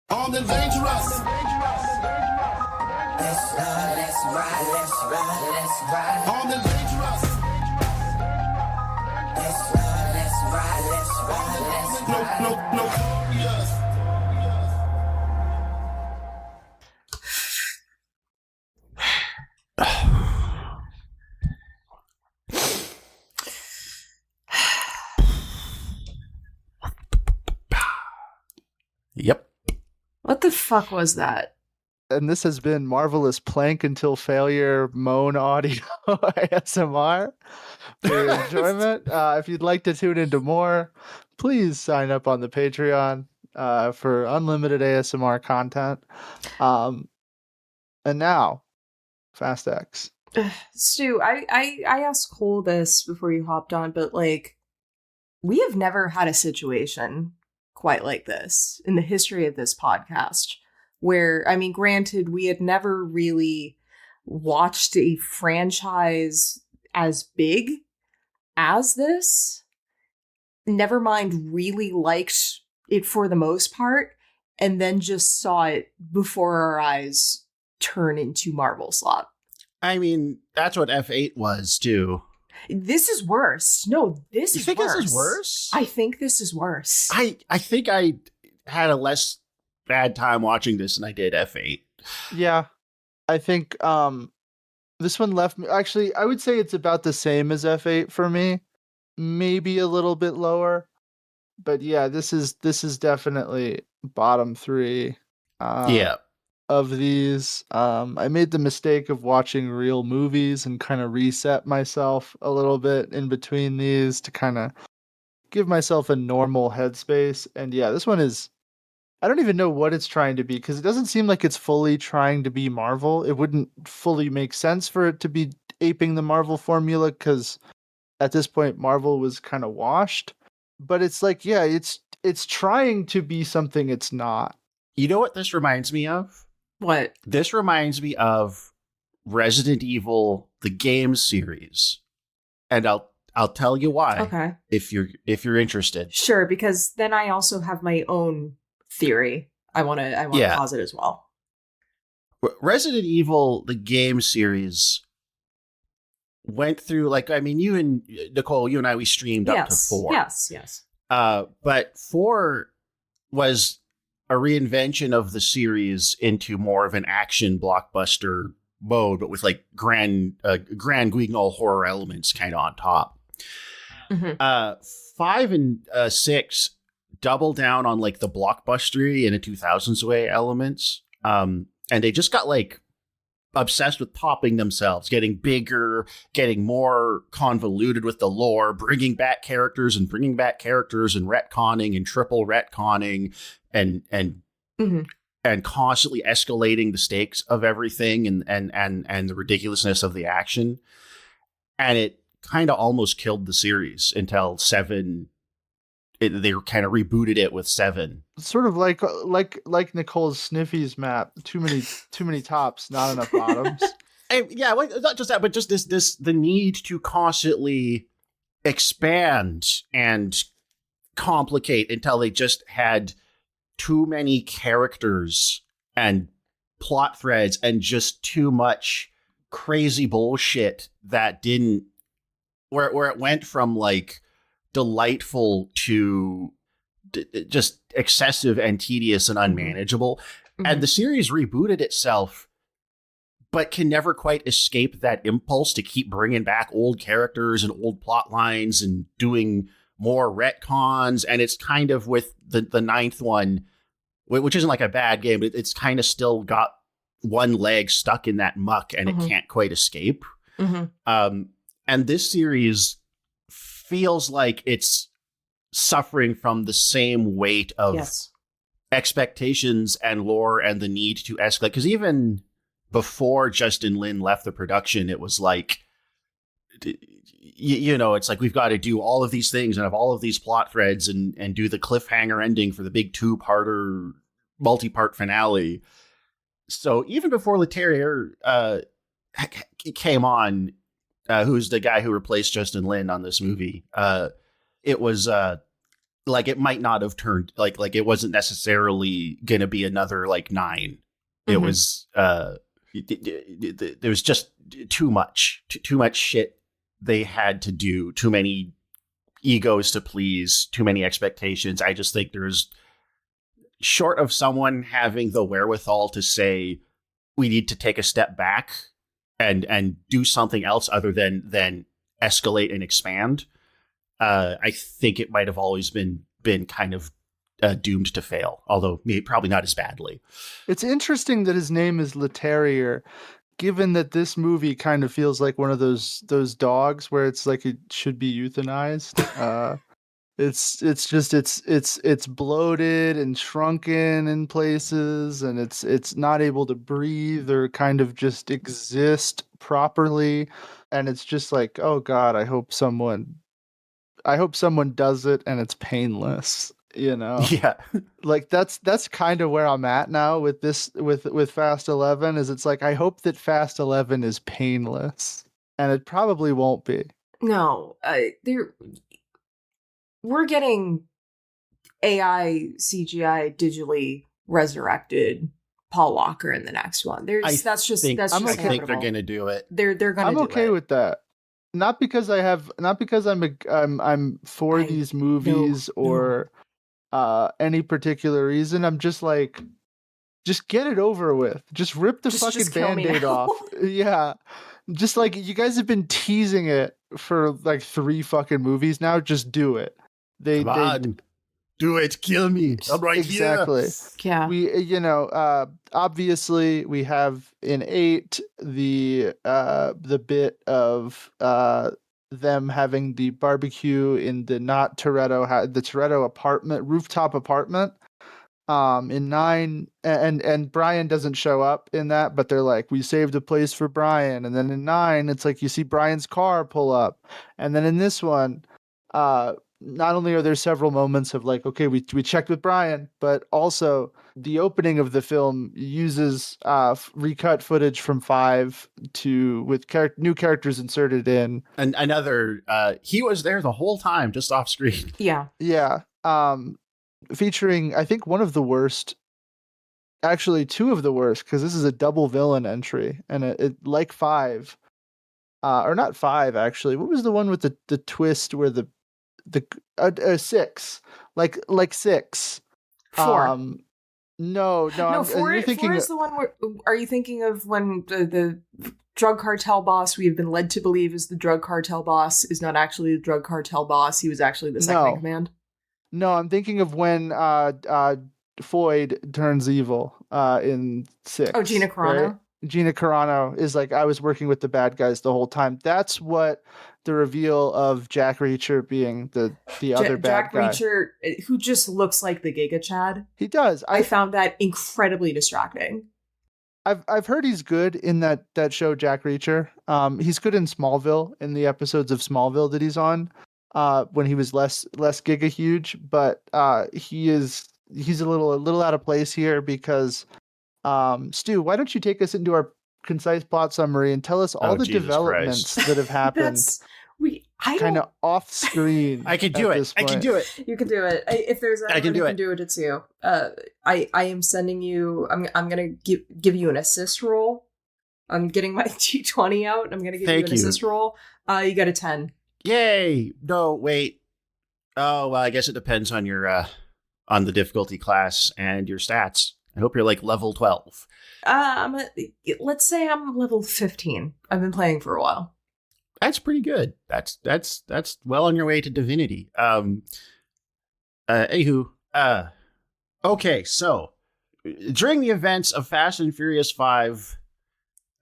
On the dangerous. Let's ride, let's ride, let's ride. On the dangerous. Let's ride, let's ride, let's ride. Notorious. Yep. What the fuck was that? And this has been Marvelous Plank Until Failure Moan Audio ASMR for your enjoyment. If you'd like to tune into more, please sign up on the Patreon for unlimited ASMR content. And now, Fast X. Stu, I asked Cole this before you hopped on, but like, we have never had a situation quite like this in the history of this podcast where, I mean, granted, we had never really watched a franchise as big as this, never mind really liked it for the most part, and then just saw it before our eyes turn into Marvel slop. I mean, that's what F8 was too. This is worse. No, this You is think worse. this is worse? I think this is worse. I think I had a less bad time watching this than I did F8. Yeah, I think this one left me. Actually, I would say it's about the same as F8 for me, maybe a little bit lower. But yeah, this is definitely bottom three. Yeah. Of these. I made the mistake of watching real movies and kind of reset myself a little bit in between these to kind of give myself a normal headspace. And yeah, this one is, I don't even know what it's trying to be because it doesn't seem like it's fully trying to be Marvel. It wouldn't fully make sense for it to be aping the Marvel formula because at this point Marvel was kind of washed. But it's like, yeah, it's trying to be something it's not. You know what this reminds me of? What? This reminds me of Resident Evil, the game series. And I'll tell you why. Okay. If you're interested. Sure, because then I also have my own theory. I want to posit as well. Resident Evil, the game series, went through, like, I mean, you and Nicole, you and I, we streamed up to 4. Yes. But 4 was a reinvention of the series into more of an action blockbuster mode, but with like grand guignol horror elements kind of on top. Mm-hmm. 5 and 6 double down on like the blockbustery in a 2000s way elements. And they just got like obsessed with topping themselves, getting bigger, getting more convoluted with the lore, bringing back characters and retconning and triple retconning and Mm-hmm. and constantly escalating the stakes of everything and the ridiculousness of the action. And it kind of almost killed the series until 7. They kind of rebooted it with 7. Sort of like Nicole's Sniffies map. Too many tops, not enough bottoms. And yeah, well, not just that, but just this the need to constantly expand and complicate until they just had too many characters and plot threads and just too much crazy bullshit that didn't where it went from like delightful to just excessive and tedious and unmanageable. Mm-hmm. And the series rebooted itself, but can never quite escape that impulse to keep bringing back old characters and old plot lines and doing more retcons. And it's kind of with the 9th one, which isn't like a bad game, but it's kind of still got one leg stuck in that muck and it can't quite escape. Mm-hmm. And this series feels like it's suffering from the same weight of expectations and lore and the need to escalate. Because even before Justin Lin left the production, it was like, you know, it's like we've got to do all of these things and have all of these plot threads and do the cliffhanger ending for the big 2-parter multi-part finale. So even before Leterrier came on, who's the guy who replaced Justin Lin on this movie, it was like it might not have turned like it wasn't necessarily going to be another like 9. It was there was just too much shit they had to do, too many egos to please, too many expectations. I just think there's, short of someone having the wherewithal to say we need to take a step back and do something else other than escalate and expand. I think it might have always been kind of doomed to fail, although maybe probably not as badly. It's interesting that his name is Leterrier, given that this movie kind of feels like one of those dogs where it's like it should be euthanized. It's bloated and shrunken in places, and it's not able to breathe or kind of just exist properly. And it's just like, oh God, I hope someone does it and it's painless. Yeah. Like that's kind of where I'm at now with this with Fast 11. Is it's like I hope that Fast 11 is painless, and it probably won't be. No, we're getting AI CGI digitally resurrected Paul Walker in the next one. I think they're inevitable. going to do it. They're going to. I'm okay with that. Not because I'm for these movies or any particular reason. I'm just like, just get it over with. Just rip the fucking Band-Aid off. Yeah. Just like, you guys have been teasing it for like 3 fucking movies now. Just do it. Come on. Do it. Kill me. I'm right exactly. here. Yeah. We, obviously we have in 8 the bit of them having the barbecue in the not Toretto, the Toretto apartment, rooftop apartment. In 9, and Brian doesn't show up in that, but they're like, we saved a place for Brian. And then in 9, it's like you see Brian's car pull up. And then in this one, not only are there several moments of like, okay, we checked with Brian, but also the opening of the film uses recut footage from 5 with new characters inserted in. And another, he was there the whole time, just off screen. Yeah. Yeah. Featuring, I think, one of the worst, actually 2 of the worst, because this is a double villain entry, and it like 5, or not 5 actually. What was the one with the twist where the 6, like 6? 4. No. 4 is the one where. Are you thinking of when the drug cartel boss we have been led to believe is the drug cartel boss is not actually the drug cartel boss? He was actually the second in command. No, I'm thinking of when Floyd turns evil in 6. Oh, Gina Carano? Right? Gina Carano is like, I was working with the bad guys the whole time. That's what the reveal of Jack Reacher being the other bad guy. Jack Reacher, who just looks like the Giga Chad. He does. I found that incredibly distracting. I've heard he's good in that show, Jack Reacher. He's good in Smallville, in the episodes of Smallville that he's on. When he was less giga huge, but he's a little out of place here because Stu, why don't you take us into our concise plot summary and tell us all the Jesus developments Christ. that have happened kind of off screen. I can do it. I can do it. You can do it. If there's anyone can do who it. can do it, it's you. I am sending you. I'm gonna give you an assist roll. I'm getting my T20 out. I'm gonna give you an assist roll. You got a 10. Yay! No, wait. Oh, well, I guess it depends on your on the difficulty class and your stats. I hope you're like level 12. Let's say I'm level 15. I've been playing for a while. That's pretty good. That's well on your way to divinity. Anywho, okay, so during the events of Fast and Furious 5,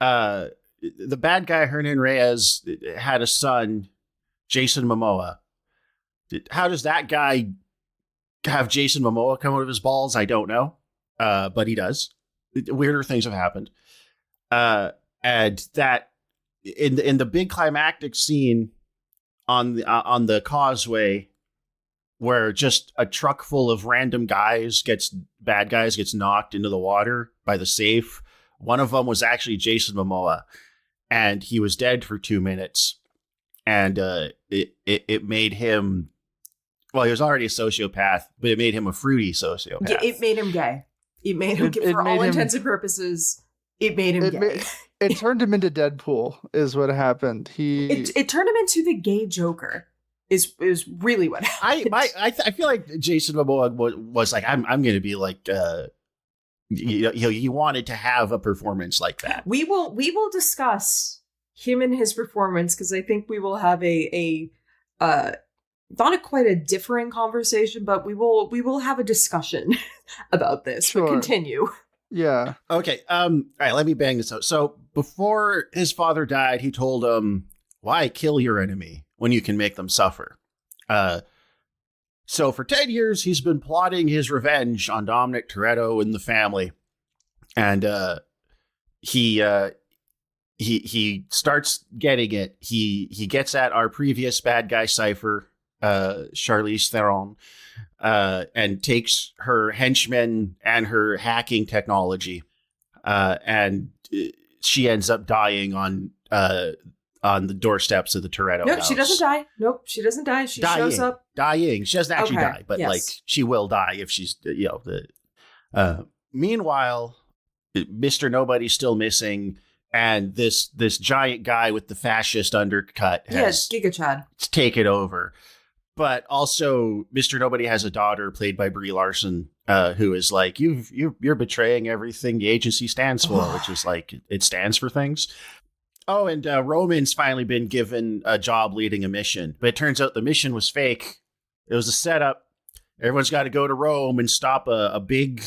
the bad guy Hernan Reyes had a son, Jason Momoa. How does that guy have Jason Momoa come out of his balls? I don't know, but he does. Weirder things have happened, and that in the big climactic scene on the causeway, where just a truck full of random bad guys gets knocked into the water by the safe. One of them was actually Jason Momoa, and he was dead for 2 minutes. And it made him Well, he was already a sociopath, but it made him a fruity sociopath. Yeah, it made him gay. It made him, It for made all him- intents and purposes, it made him It, gay. it turned him into Deadpool, is what happened. It turned him into the gay Joker. Is really what happened. I feel like Jason Momoa was like, I'm going to be like, he wanted to have a performance like that. We will discuss him and his performance because I think we will have a not quite a differing conversation, but we will have a discussion about this. Sure. But continue. Yeah. Okay. All right. Let me bang this out. So before his father died, he told him, "Why kill your enemy when you can make them suffer?" So for 10 years, he's been plotting his revenge on Dominic Toretto and the family, and he starts getting it. He gets at our previous bad guy Cypher, Charlize Theron, and takes her henchmen and her hacking technology, and she ends up dying on the doorsteps of the Toretto No, house. she doesn't die. Nope, she doesn't die. She Dying. shows up. Dying. She doesn't actually Okay, die, but yes. like she will die if she's meanwhile, Mr. Nobody's still missing, and this giant guy with the fascist undercut has Giga Chad. taken over. But also, Mr. Nobody has a daughter played by Brie Larson, who is like, you're betraying everything the agency stands for, which is like it stands for things. Oh, and Roman's finally been given a job leading a mission, but it turns out the mission was fake. It was a setup. Everyone's got to go to Rome and stop a big,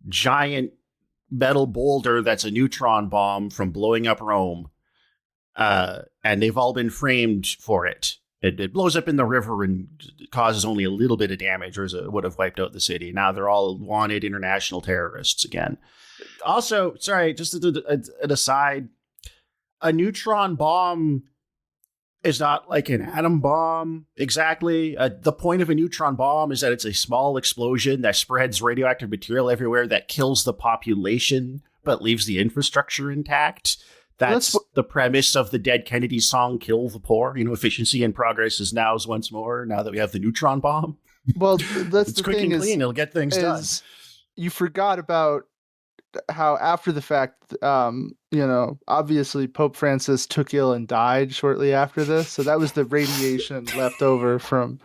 giant metal boulder that's a neutron bomb from blowing up Rome. And they've all been framed for it. It blows up in the river and causes only a little bit of damage, or it would have wiped out the city. Now they're all wanted international terrorists again. Also, sorry, just an aside, a neutron bomb is not like an atom bomb exactly. The point of a neutron bomb is that it's a small explosion that spreads radioactive material everywhere that kills the population but leaves the infrastructure intact. That's the premise of the Dead Kennedy song, Kill the Poor. Efficiency and progress is now's once more, now that we have the neutron bomb. Well, that's It's the quick thing and clean. It'll get things done. You forgot about how after the fact, obviously Pope Francis took ill and died shortly after this. So that was the radiation left over from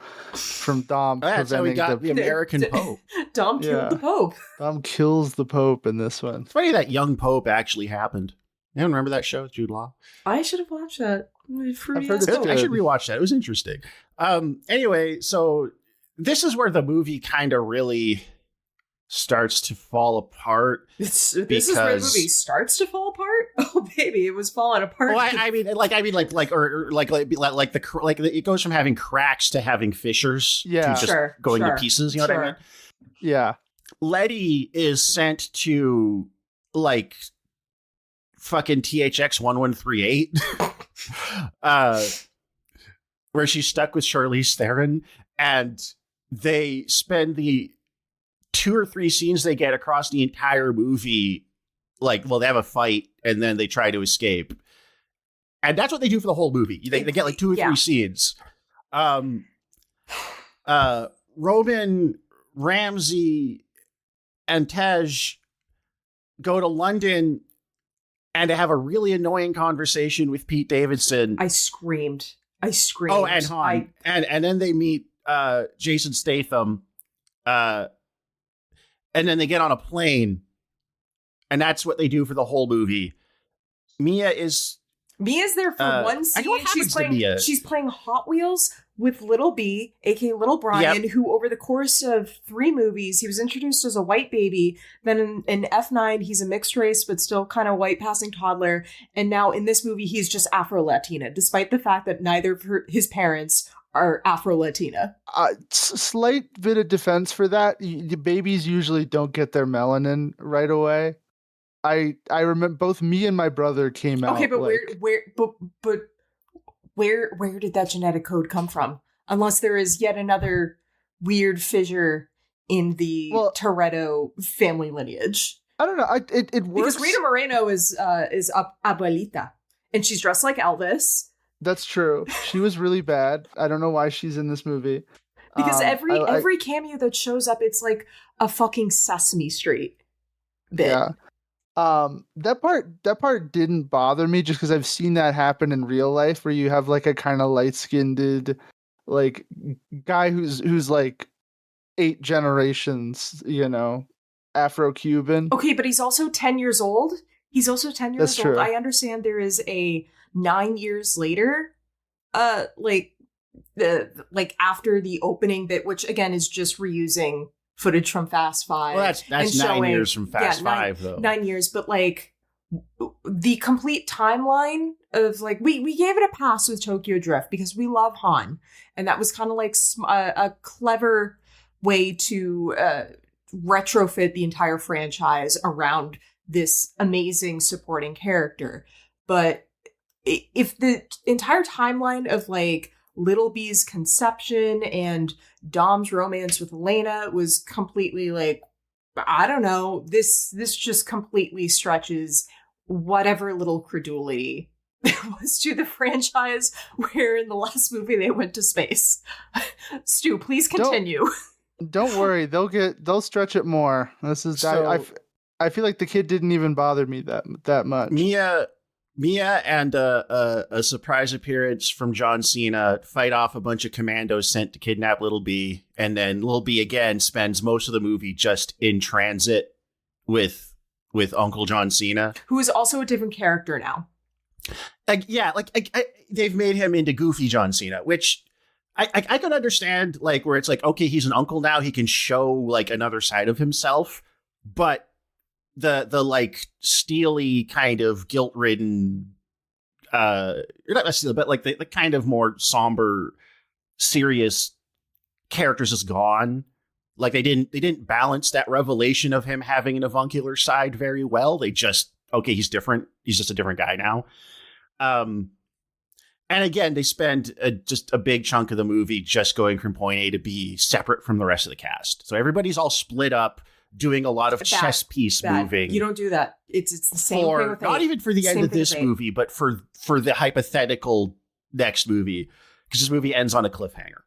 Dom. That's how we got the American Pope. Dom killed the Pope. Dom kills the Pope in this one. It's funny that young Pope actually happened. Anyone remember that show with Jude Law? I should have watched that. I've heard it's good. I should rewatch that. It was interesting. Anyway, so this is where the movie kind of really starts to fall apart. This is where the movie starts to fall apart. Oh, baby, it was falling apart. Well, it goes from having cracks to having fissures. Yeah, to just going to pieces. You know what I mean? Yeah. Letty is sent to like fucking THX 1138, where she's stuck with Charlize Theron, and they spend the 2 or 3 scenes they get across the entire movie, they have a fight and then they try to escape, and that's what they do for the whole movie. They get like 2 or 3 scenes. Roman, Ramsey, and Tej go to London and to have a really annoying conversation with Pete Davidson. I screamed. Oh, and Han. And then they meet Jason Statham. And then they get on a plane. And that's what they do for the whole movie. Mia's there for one scene. She's playing Hot Wheels with Little B, aka Little Brian, who over the course of 3 movies, he was introduced as a white baby. Then in F9, he's a mixed race, but still kind of white passing toddler. And now in this movie, he's just Afro-Latina, despite the fact that neither of his parents are Afro-Latina. Slight bit of defense for that. The babies usually don't get their melanin right away. I remember both me and my brother came out. Okay, but where did that genetic code come from? Unless there is yet another weird fissure in the Toretto family lineage. I don't know. It works because Rita Moreno is abuelita, and she's dressed like Elvis. That's true. She was really bad. I don't know why she's in this movie. Because I- every cameo that shows up, it's like a fucking Sesame Street bit. Yeah. That part didn't bother me just because I've seen that happen in real life, where you have like a kind of light-skinned like guy who's like 8 generations, Afro-Cuban. Okay, but he's also 10 years old. He's also 10 years That's old. true. I understand there is a 9 years later, after the opening bit, which again is just reusing footage from Fast Five. Well, that's and 9 showing- years from Fast Five, though. 9 years, but like the complete timeline of like we gave it a pass with Tokyo Drift because we love Han, and that was kind of like a clever way to retrofit the entire franchise around this amazing supporting character. But if the entire timeline of like Little B's conception and Dom's romance with Elena was completely like, I don't know, this just completely stretches whatever little credulity there was to the franchise, where in the last movie they went to space. Stu, please continue. Don't worry, they'll stretch it more. This is I feel like the kid didn't even bother me that much. Mia and a surprise appearance from John Cena fight off a bunch of commandos sent to kidnap Little B, and then Little B again spends most of the movie just in transit with Uncle John Cena, who is also a different character now. They've made him into Goofy John Cena, which I can understand, like, where it's like, okay, he's an uncle now, he can show like another side of himself, but the like steely kind of guilt-ridden not necessarily, but like the kind of more somber, serious characters is gone. Like they didn't balance that revelation of him having an avuncular side very well. They just, okay, he's different, he's just a different guy now. And again, they spend just a big chunk of the movie just going from point A to B separate from the rest of the cast. So everybody's all split up, doing a lot of chess piece moving. You don't do that. It's the same thing with not even for the end of this movie, but for the hypothetical next movie, because this movie ends on a cliffhanger.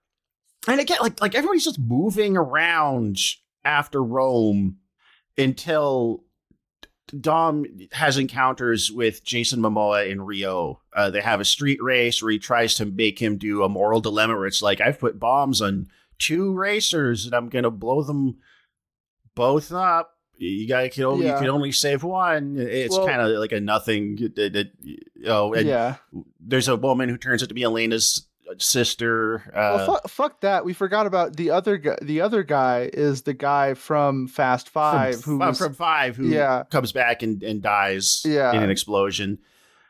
And again, like everybody's just moving around after Rome until Dom has encounters with Jason Momoa in Rio. They have a street race where he tries to make him do a moral dilemma where it's like, I've put bombs on 2 racers and I'm going to blow them both up. You can only save one. It's kind of like a nothing. There's a woman who turns out to be Elena's sister. Fuck that. We forgot about the other guy. The other guy is the guy from Fast Five from Five who comes back and dies in an explosion.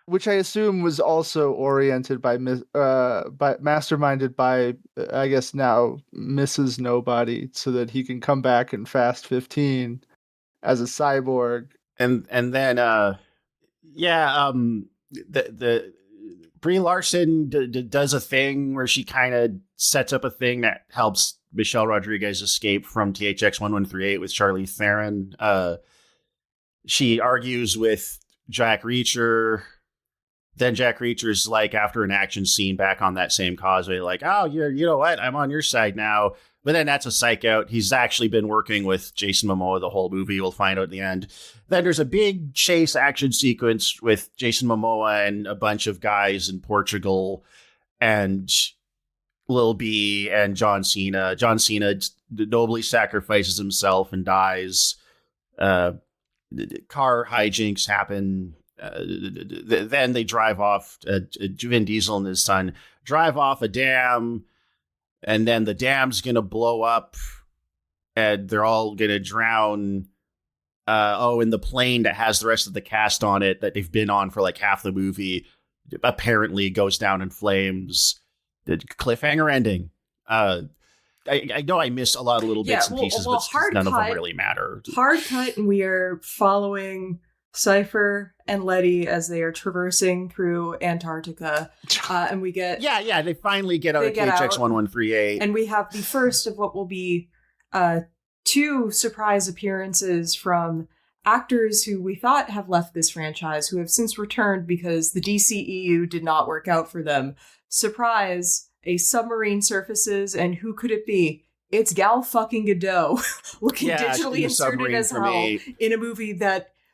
Which I assume was also oriented by masterminded by, I guess now, Mrs. Nobody, so that he can come back in Fast 15 as a cyborg. And then the Brie Larson does a thing where she kind of sets up a thing that helps Michelle Rodriguez escape from THX 1138 with Charlize Theron. She argues with Jack Reacher. Then Jack Reacher's like, after an action scene back on that same causeway, like, oh, you know what? I'm on your side now. But then that's a psych out. He's actually been working with Jason Momoa the whole movie. We'll find out at the end. Then there's a big chase action sequence with Jason Momoa and a bunch of guys in Portugal and Lil B and John Cena. John Cena nobly sacrifices himself and dies. Car hijinks happen. Then they drive off, Vin Diesel and his son drive off a dam, and then the dam's gonna blow up and they're all gonna drown. And the plane that has the rest of the cast on it that they've been on for like half the movie apparently goes down in flames. The cliffhanger ending. I know I miss a lot of little bits and pieces, but none of them really matter. Hard cut, and we are following Cypher and Letty as they are traversing through Antarctica, and we get they finally get out of THX 1138, and we have the first of what will be 2 surprise appearances from actors who we thought have left this franchise, who have since returned because the DCEU did not work out for them. Surprise! a submarine surfaces, and who could it be? It's Gal fucking Gadot looking digitally inserted as hell in a movie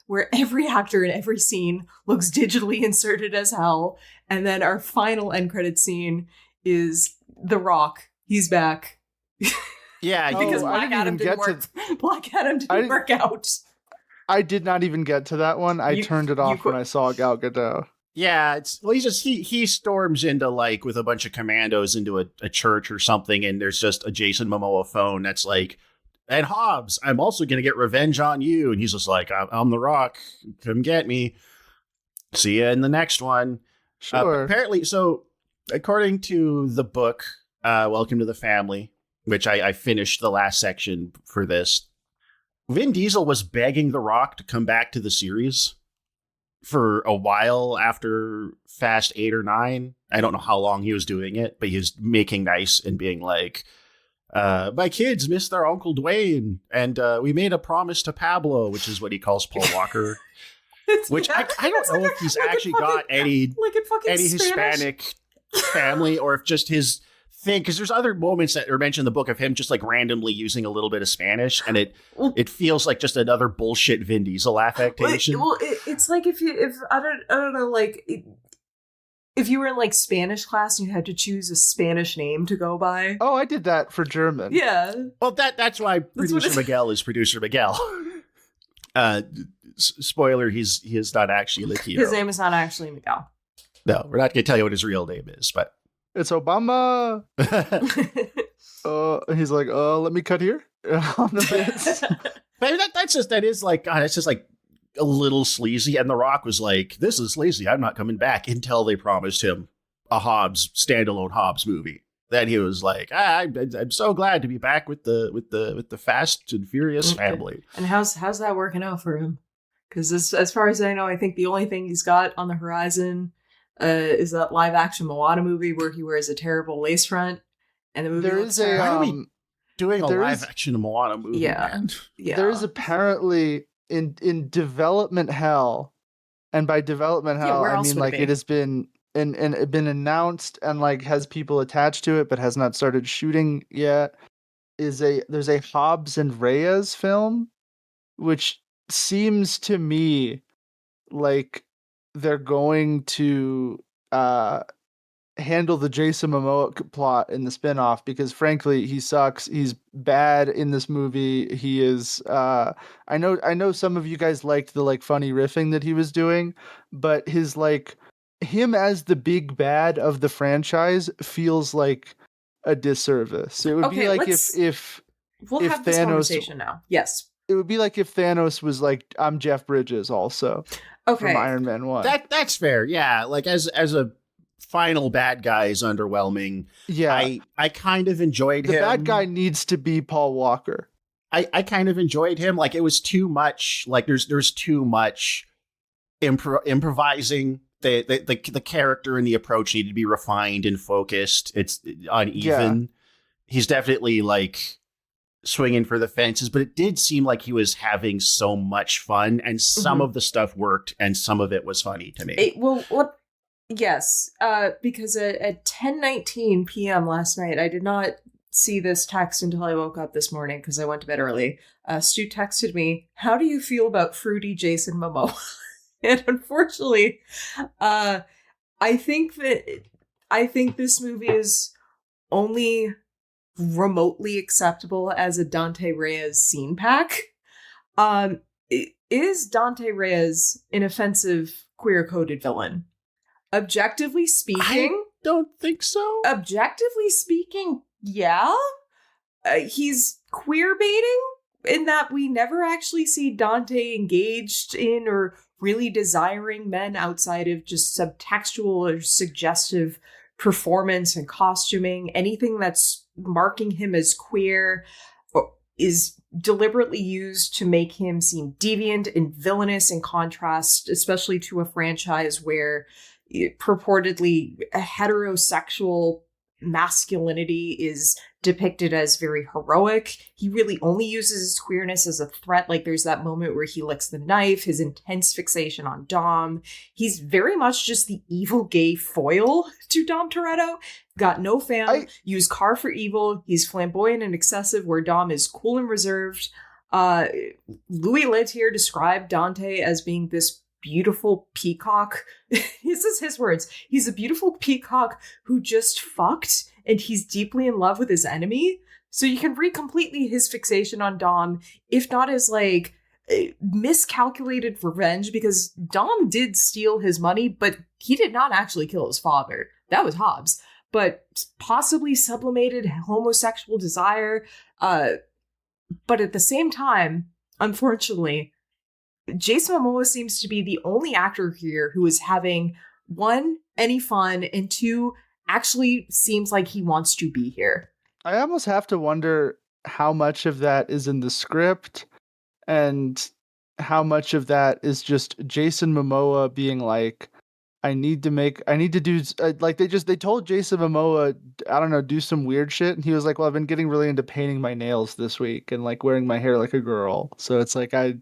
where every actor in every scene looks digitally inserted as hell. And then our final end credit scene is The Rock. He's back. Yeah, because Black Adam didn't work. Black Adam didn't work out. I did not even get to that one. I turned it off when I saw Gal Gadot. Yeah, he storms into like with a bunch of commandos into a church or something, and there's just a Jason Momoa phone that's like, and Hobbs, I'm also gonna get revenge on you, and he's just like, I'm the Rock, come get me. See ya in the next one. Sure. Apparently, so according to the book, Welcome to the Family, which I finished the last section for this, Vin Diesel was begging the Rock to come back to the series for a while after Fast 8 or 9. I don't know how long he was doing it, but he was making nice and being like, my kids miss their Uncle Dwayne, and we made a promise to Pablo, which is what he calls Paul Walker. Which I don't know if he's actually got any Hispanic family, or if just his thing, because there's other moments that are mentioned in the book of him just like randomly using a little bit of Spanish, and it feels like just another bullshit Vin Diesel affectation. It's like if I don't know, like if you were in like Spanish class and you had to choose a Spanish name to go by. Oh, I did that for German. Yeah. Well, that's why Producer Miguel is Producer Miguel. Spoiler: he is not actually Latino. His name is not actually Miguel. No, we're not going to tell you what his real name is, but it's Obama. He's like, let me cut here on the bits. But that is like, God, it's just like a little sleazy. And The Rock was like, this is sleazy, I'm not coming back, until they promised him a standalone Hobbs movie. Then he was like, I'm so glad to be back with the Fast and Furious family. And how's that working out for him? Because as far as I know, I think the only thing he's got on the horizon is that live action Moana movie where he wears a terrible lace front, and the movie why are we doing a live action Moana movie? Yeah. There is apparently in development hell, and by development hell I mean like it has been been announced and like has people attached to it but has not started shooting yet. There's a Hobbs and Reyes film, which seems to me like they're going to handle the Jason Momoa plot in the spinoff, because frankly he sucks. He's bad in this movie. He is I know some of you guys liked the like funny riffing that he was doing, but his like him as the big bad of the franchise feels like a disservice. It would be like if we'll have Thanos, this conversation now. Yes. It would be like if Thanos was like, I'm Jeff Bridges also from Iron Man 1. That's fair. Yeah. Like as a final bad guy is underwhelming. Yeah. I kind of enjoyed him. The bad guy needs to be Paul Walker. I kind of enjoyed him. Like it was too much. Like there's too much improvising. The character and the approach needed to be refined and focused. It's uneven. Yeah. He's definitely like swinging for the fences, but it did seem like he was having so much fun, and some of the stuff worked and some of it was funny to me. Yes, because at 10:19 p.m. last night, I did not see this text until I woke up this morning because I went to bed early. Stu texted me, "How do you feel about fruity Jason Momoa?" And unfortunately, I think this movie is only remotely acceptable as a Dante Reyes scene pack. Is Dante Reyes an offensive queer-coded villain? Objectively speaking, I don't think so. Objectively speaking, yeah. He's queer baiting in that we never actually see Dante engaged in or really desiring men outside of just subtextual or suggestive performance and costuming. Anything that's marking him as queer is deliberately used to make him seem deviant and villainous, in contrast, especially to a franchise where purportedly heterosexual masculinity is depicted as very heroic. He really only uses his queerness as a threat. Like there's that moment where he licks the knife, his intense fixation on Dom. He's very much just the evil gay foil to Dom Toretto. Got no fam, use car for evil. He's flamboyant and excessive where Dom is cool and reserved. Louis Leterrier described Dante as being this beautiful peacock. This is his words. He's a beautiful peacock who just fucked and he's deeply in love with his enemy. So you can read completely his fixation on Dom, if not as like miscalculated revenge, because Dom did steal his money, but he did not actually kill his father. That was Hobbs. But possibly sublimated homosexual desire. But at the same time, unfortunately, Jason Momoa seems to be the only actor here who is having, one, any fun, and two, actually seems like he wants to be here. I almost have to wonder how much of that is in the script and how much of that is just Jason Momoa being like, I need to do, like they told Jason Momoa, I don't know, do some weird shit. And he was like, well, I've been getting really into painting my nails this week and like wearing my hair like a girl. So it's like, I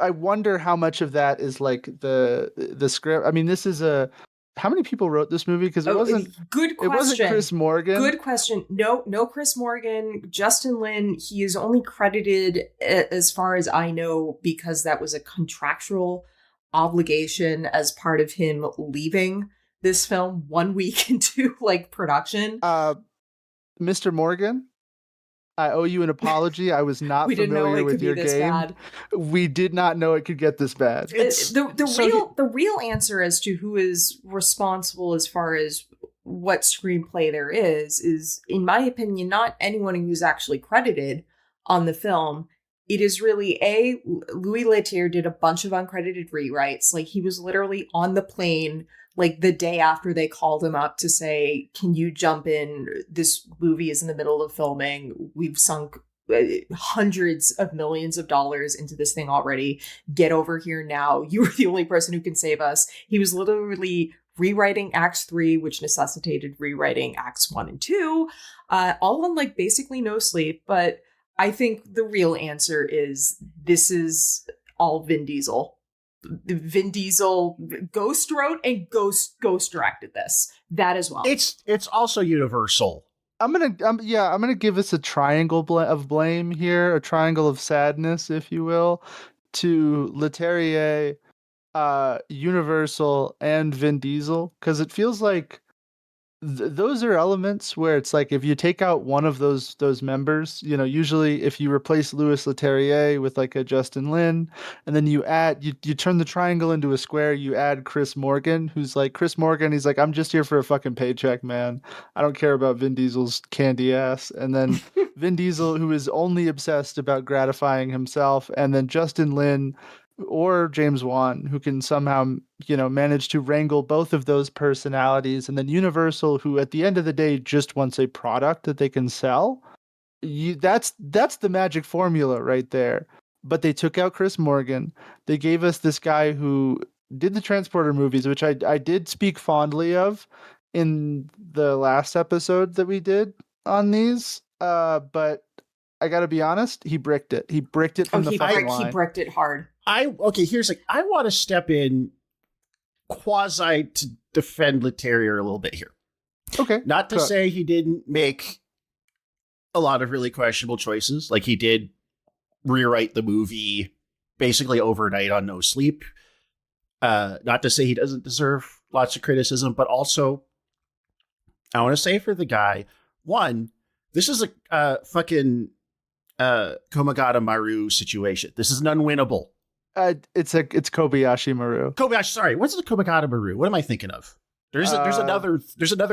wonder how much of that is like the script. I mean, this is how many people wrote this movie? Because good question. It wasn't Chris Morgan. Good question. No Chris Morgan. Justin Lin. He is only credited, as far as I know, because that was a contractual obligation as part of him leaving this film 1 week into like production. Mr. Morgan, I owe you an apology. I was not familiar with your game. Bad. We did not know it could get this bad. The real answer as to who is responsible as far as what screenplay there is in my opinion not anyone who's actually credited on the film. It is really Louis Leterrier did a bunch of uncredited rewrites. Like he was literally on the plane like the day after they called him up to say, can you jump in? This movie is in the middle of filming. We've sunk hundreds of millions of dollars into this thing already. Get over here now. You are the only person who can save us. He was literally rewriting Acts 3, which necessitated rewriting Acts 1 and 2, all on like basically no sleep. But I think the real answer is this is all Vin Diesel. Vin Diesel ghost wrote and ghost directed this. That as well. It's also Universal. I'm gonna give us a triangle of blame here, a triangle of sadness, if you will, to Leterrier, Universal, and Vin Diesel, because it feels like those are elements where it's like if you take out one of those members, you know, usually if you replace Louis Leterrier with like a Justin Lin, and then you turn the triangle into a square, you add Chris Morgan, who's like Chris Morgan, he's like, I'm just here for a fucking paycheck, man. I don't care about Vin Diesel's candy ass. And then Vin Diesel, who is only obsessed about gratifying himself, and then Justin Lin or James Wan, who can somehow, you know, manage to wrangle both of those personalities, and then Universal, who at the end of the day just wants a product that they can sell. That's the magic formula right there. But they took out Chris Morgan. They gave us this guy who did the Transporter movies, which I did speak fondly of in the last episode that we did on these. But I got to be honest, he bricked it. He bricked it from the fucking line. He bricked it hard. I want to step in quasi to defend Leterrier a little bit here. Okay. Not to say he didn't make a lot of really questionable choices. Like he did rewrite the movie basically overnight on no sleep. Not to say he doesn't deserve lots of criticism, but also I want to say for the guy, one, this is a fucking Komagata Maru situation. This is an unwinnable. It's Kobayashi Maru. Kobayashi, sorry. What's the Komagata Maru? What am I thinking of? There's another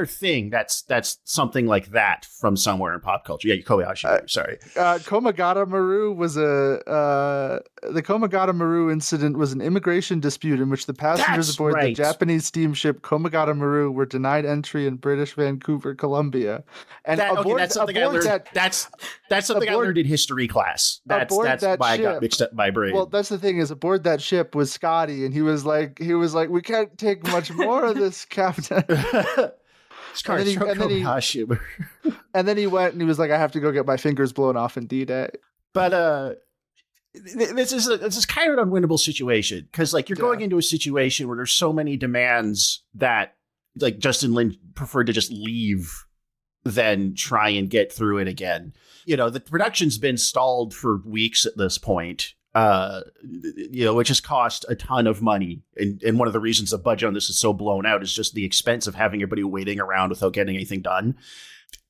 thing that's something like that from somewhere in pop culture. Yeah, Kobayashi Maru, sorry. Komagata Maru was the Komagata Maru incident was an immigration dispute in which the passengers aboard the Japanese steamship Komagata Maru were denied entry in British Vancouver, Columbia. And that's something I learned. That's something I learned in history class. That's why I got mixed up my brain. Well, that's the thing is aboard that ship was Scotty, and he was like, we can't take much more of this, Captain. And then he- and then he- Kobayashi. And then he went and he was like, I have to go get my fingers blown off in D-Day. But this is kind of an unwinnable situation because like you're going into a situation where there's so many demands that like Justin Lin preferred to just leave than try and get through it again. You know, the production's been stalled for weeks at this point, which has cost a ton of money. And one of the reasons the budget on this is so blown out is just the expense of having everybody waiting around without getting anything done.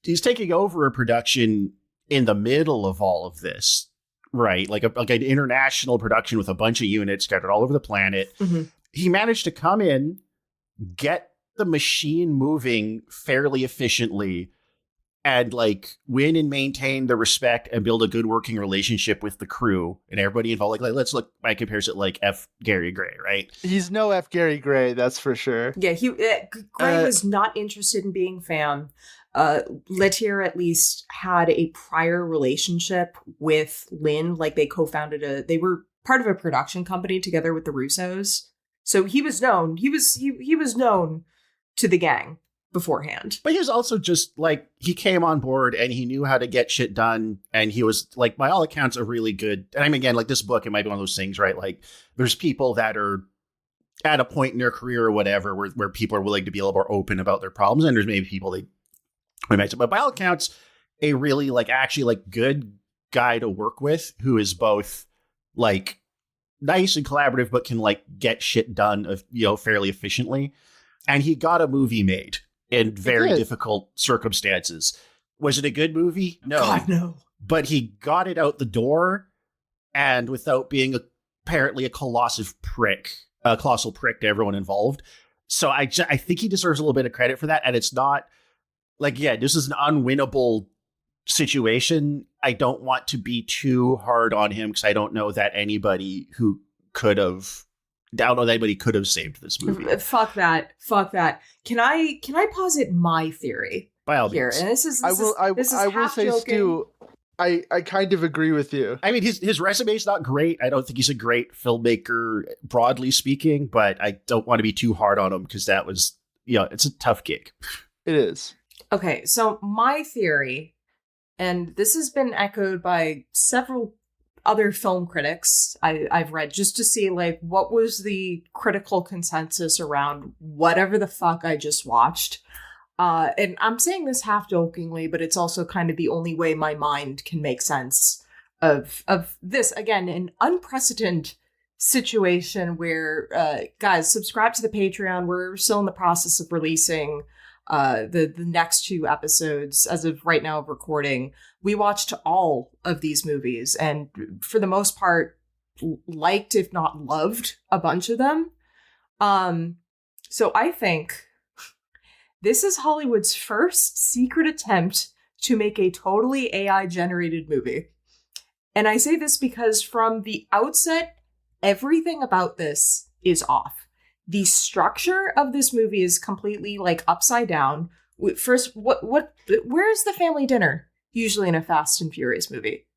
He's taking over a production in the middle of all of this, right? Like an international production with a bunch of units scattered all over the planet. Mm-hmm. He managed to come in, get the machine moving fairly efficiently, and like win and maintain the respect and build a good working relationship with the crew and everybody involved. Like let's look by comparison, like F. Gary Gray, right? He's no F. Gary Gray, that's for sure. Yeah, Gray was not interested in being fam. Letier at least had a prior relationship with Lin. Like they co-founded they were part of a production company together with the Russos. So he was known. He was known to the gang beforehand. But he was also just like, he came on board and he knew how to get shit done. And he was like, by all accounts, a really good, and I mean, again, like this book, it might be one of those things, right? Like there's people that are at a point in their career or whatever, where people are willing to be a little more open about their problems. And there's maybe people but by all accounts, a really like actually like good guy to work with who is both like nice and collaborative, but can like get shit done, fairly efficiently. And he got a movie made in very difficult circumstances. Was it a good movie? No. God, no. But he got it out the door and without being apparently a colossal prick to everyone involved. So I think he deserves a little bit of credit for that. And it's not like, yeah, this is an unwinnable situation. I don't want to be too hard on him because I don't know that anybody could have saved this movie. Fuck that. Can I posit my theory? By all here? means. And this is I will say, Stu, I kind of agree with you. I mean, his resume is not great. I don't think he's a great filmmaker, broadly speaking, but I don't want to be too hard on him because that was, it's a tough gig. It is. Okay, so my theory, and this has been echoed by several other film critics I've read just to see like what was the critical consensus around whatever the fuck I just watched. And I'm saying this half jokingly, but it's also kind of the only way my mind can make sense of this. Again, an unprecedented situation where, guys, subscribe to the Patreon. We're still in the process of releasing the next 2 episodes as of right now of recording. We watched all of these movies and for the most part liked, if not loved, a bunch of them. So I think this is Hollywood's first secret attempt to make a totally AI generated movie. And I say this because from the outset, everything about this is off. The structure of this movie is completely like upside down. First, where's the family dinner usually in a Fast and Furious movie?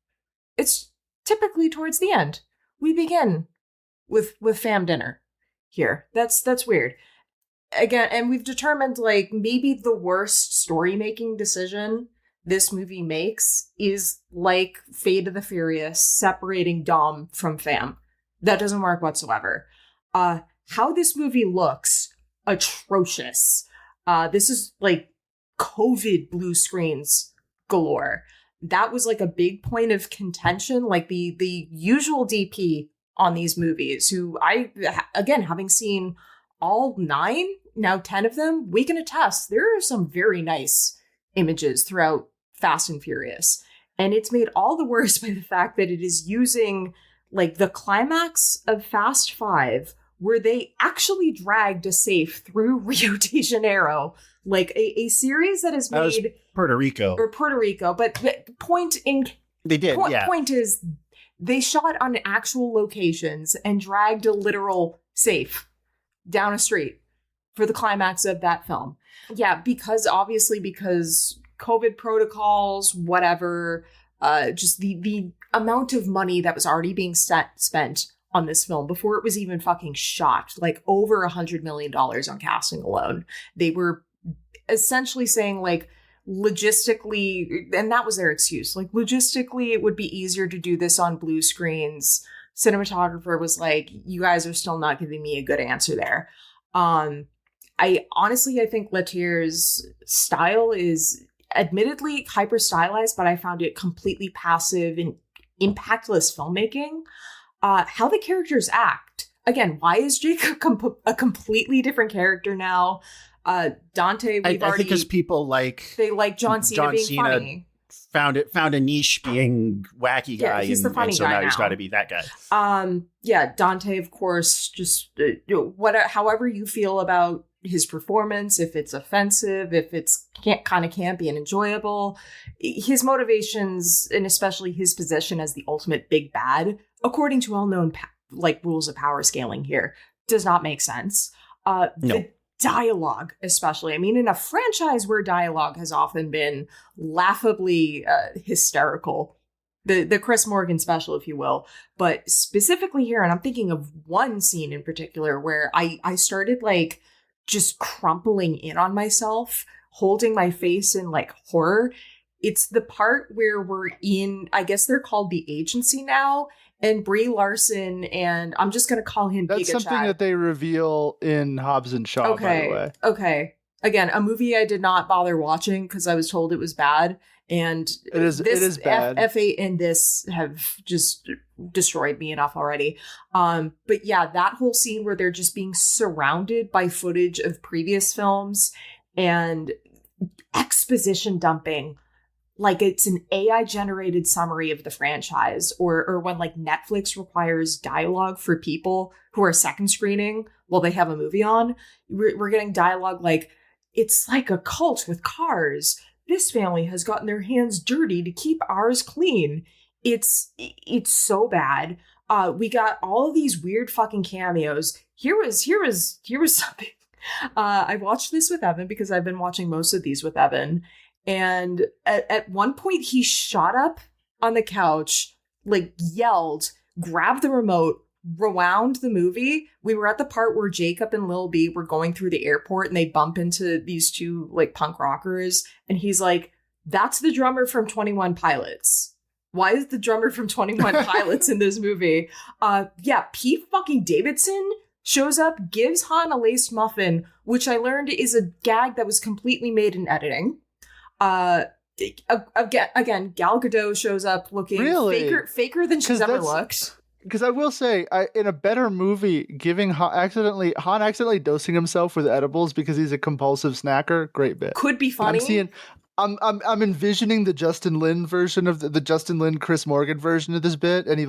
It's typically towards the end. We begin with fam dinner here. That's weird. Again, and we've determined like maybe the worst story making decision this movie makes is like Fate of the Furious separating Dom from fam. That doesn't work whatsoever. How this movie looks, atrocious. This is like COVID blue screens galore. That was like a big point of contention, like the usual DP on these movies, who again, having seen all 9, now 10 of them, we can attest there are some very nice images throughout Fast and Furious. And it's made all the worse by the fact that it is using like the climax of Fast 5, where they actually dragged a safe through Rio de Janeiro, like a series that is made Puerto Rico. But the point is they shot on actual locations and dragged a literal safe down a street for the climax of that film. Yeah, because COVID protocols, whatever, just the amount of money that was already being spent on this film before it was even fucking shot, like over $100 million on casting alone. They were essentially saying like logistically, and that was their excuse. Like logistically, it would be easier to do this on blue screens. Cinematographer was like, you guys are still not giving me a good answer there. I think Letier's style is admittedly hyper stylized, but I found it completely passive and impactless filmmaking. How the characters act. Again, why is Jake a completely different character now? Dante, I think because people they like John Cena being funny. Found a niche being wacky guy, he's the funny and so guy now now. he's got to be that guy. Dante, of course, just however you feel about his performance, if it's offensive, if it's kind of campy and enjoyable, his motivations, and especially his position as the ultimate big bad, according to well-known rules of power scaling here, does not make sense. No. The dialogue, especially. I mean, in a franchise where dialogue has often been laughably hysterical, the Chris Morgan special, if you will, but specifically here, and I'm thinking of one scene in particular where I started like just crumpling in on myself, holding my face in like horror. It's the part where we're in, I guess they're called the agency now, and Brie Larson, and I'm just going to call him That's Giga something Chad. that they reveal in Hobbs and Shaw, by the way. Okay. Again, a movie I did not bother watching because I was told it was bad. And it is bad. F8 and this have just destroyed me enough already. But yeah, that whole scene where they're just being surrounded by footage of previous films and exposition dumping, like it's an AI generated summary of the franchise, or when like Netflix requires dialogue for people who are second screening while they have a movie on. We're getting dialogue like, it's like a cult with cars. This family has gotten their hands dirty to keep ours clean. It's so bad. We got all of these weird fucking cameos. Here was something. I watched this with Evan because I've been watching most of these with Evan. And at one point he shot up on the couch, like yelled, grabbed the remote, rewound the movie. We were at the part where Jacob and Lil B were going through the airport and they bump into these two like punk rockers. And he's like, that's the drummer from 21 Pilots. Why is the drummer from 21 Pilots in this movie? Pete fucking Davidson shows up, gives Han a laced muffin, which I learned is a gag that was completely made in editing. Again, Gal Gadot shows up looking faker than she's ever looked. Because I will say, in a better movie, giving Han accidentally dosing himself with edibles because he's a compulsive snacker, great bit. Could be funny. I'm envisioning the Justin Lin version of the Justin Lin Chris Morgan version of this bit, and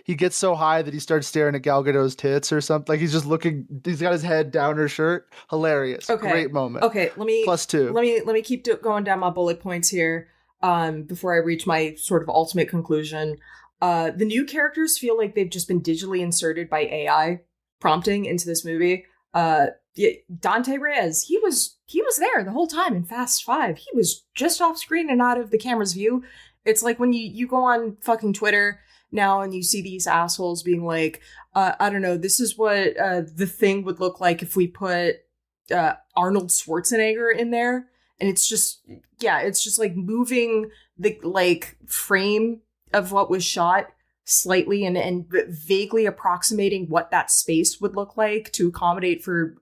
he gets so high that he starts staring at Gal Gadot's tits or something. Like he's just looking. He's got his head down her shirt. Hilarious. Okay. Great moment. Okay, let me +2. Let me keep going down my bullet points here. Before I reach my sort of ultimate conclusion. The new characters feel like they've just been digitally inserted by AI prompting into this movie. Dante Reyes, he was there the whole time in Fast 5. He was just off screen and out of the camera's view. It's like when you go on fucking Twitter now and you see these assholes being like, I don't know, this is what the thing would look like if we put Arnold Schwarzenegger in there. And it's just like moving the like frame of what was shot slightly and vaguely approximating what that space would look like to accommodate for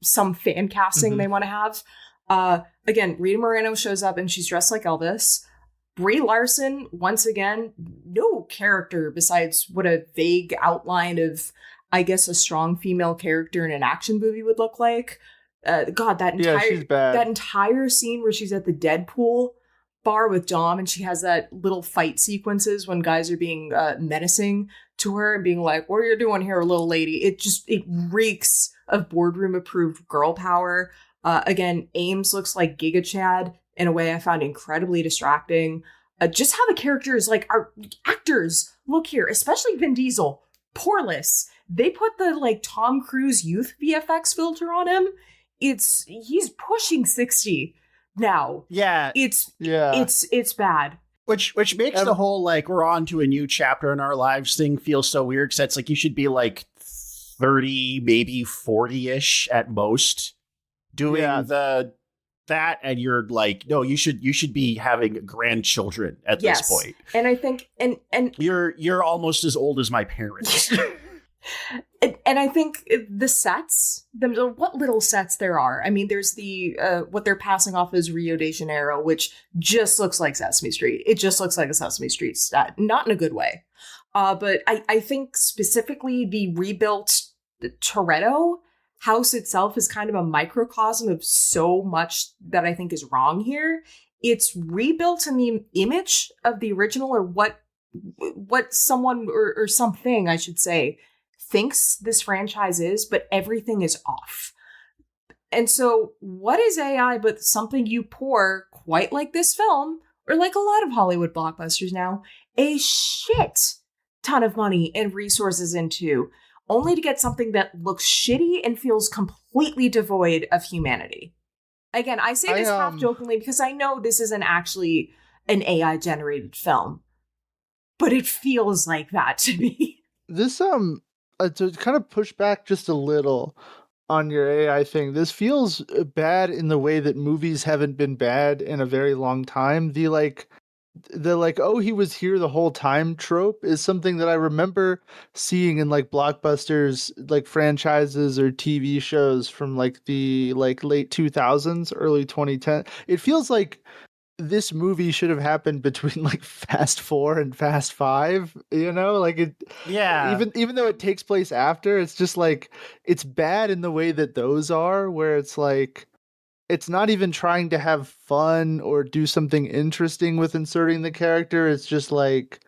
some fan casting they want to have. Again, Rita Moreno shows up and she's dressed like Elvis. Brie Larson, once again, no character besides what a vague outline of, I guess, a strong female character in an action movie would look like. She's bad. That entire scene where she's at the Deadpool bar with Dom and she has that little fight sequences when guys are being menacing to her and being like, what are you doing here, little lady? It reeks of boardroom approved girl power. Again, Ames looks like Giga Chad in a way I found incredibly distracting. Just how the characters, like our actors, look here, especially Vin Diesel, poreless. They put the like Tom Cruise youth VFX filter on him. He's pushing 60 now. Yeah. It's bad. Which makes the whole like we're on to a new chapter in our lives thing feel so weird, because it's like you should be like 30, maybe 40-ish at most doing the that, and you're like, no, you should be having grandchildren at this point. And I think and you're almost as old as my parents. And I think the sets, what little sets there are. I mean, there's the what they're passing off as Rio de Janeiro, which just looks like Sesame Street. It just looks like a Sesame Street set, not in a good way. But I think specifically the rebuilt Toretto house itself is kind of a microcosm of so much that I think is wrong here. It's rebuilt in the image of the original, or what someone or something, I should say, thinks this franchise is, but everything is off. And so what is AI but something you pour, quite like this film, or like a lot of Hollywood blockbusters now, a shit ton of money and resources into, only to get something that looks shitty and feels completely devoid of humanity. Again, I say this half jokingly because I know this isn't actually an AI generated film, but it feels like that to me. This to kind of push back just a little on your AI thing, this feels bad in the way that movies haven't been bad in a very long time. The oh, he was here the whole time trope is something that I remember seeing in like blockbusters, like franchises or TV shows from like the late 2000s, early 2010. It feels like this movie should have happened between like Fast 4 and Fast 5, like it. Yeah. Even though it takes place after, it's just like, it's bad in the way that those are, where it's like, it's not even trying to have fun or do something interesting with inserting the character. It's just like,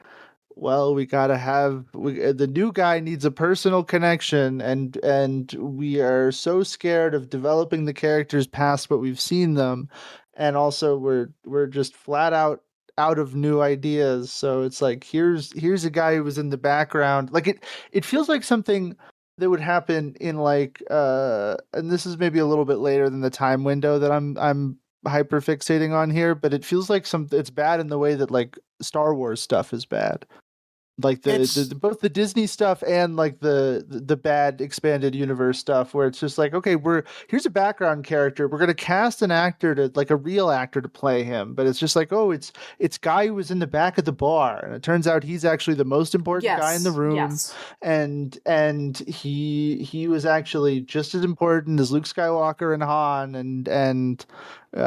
well, we gotta have the new guy needs a personal connection, and we are so scared of developing the characters past what we've seen them, and also we're just flat out of new ideas. So it's like, here's a guy who was in the background. Like it feels like something that would happen in like and this is maybe a little bit later than the time window that I'm hyper fixating on here, but it feels like it's bad in the way that like Star Wars stuff is bad. Like the both the Disney stuff and like the bad expanded universe stuff, where it's just like, okay, here's a background character, we're gonna cast an actor to, like a real actor, to play him, but it's just like, oh, it's guy who was in the back of the bar, and it turns out he's actually the most important guy in the room, and he was actually just as important as Luke Skywalker and Han, and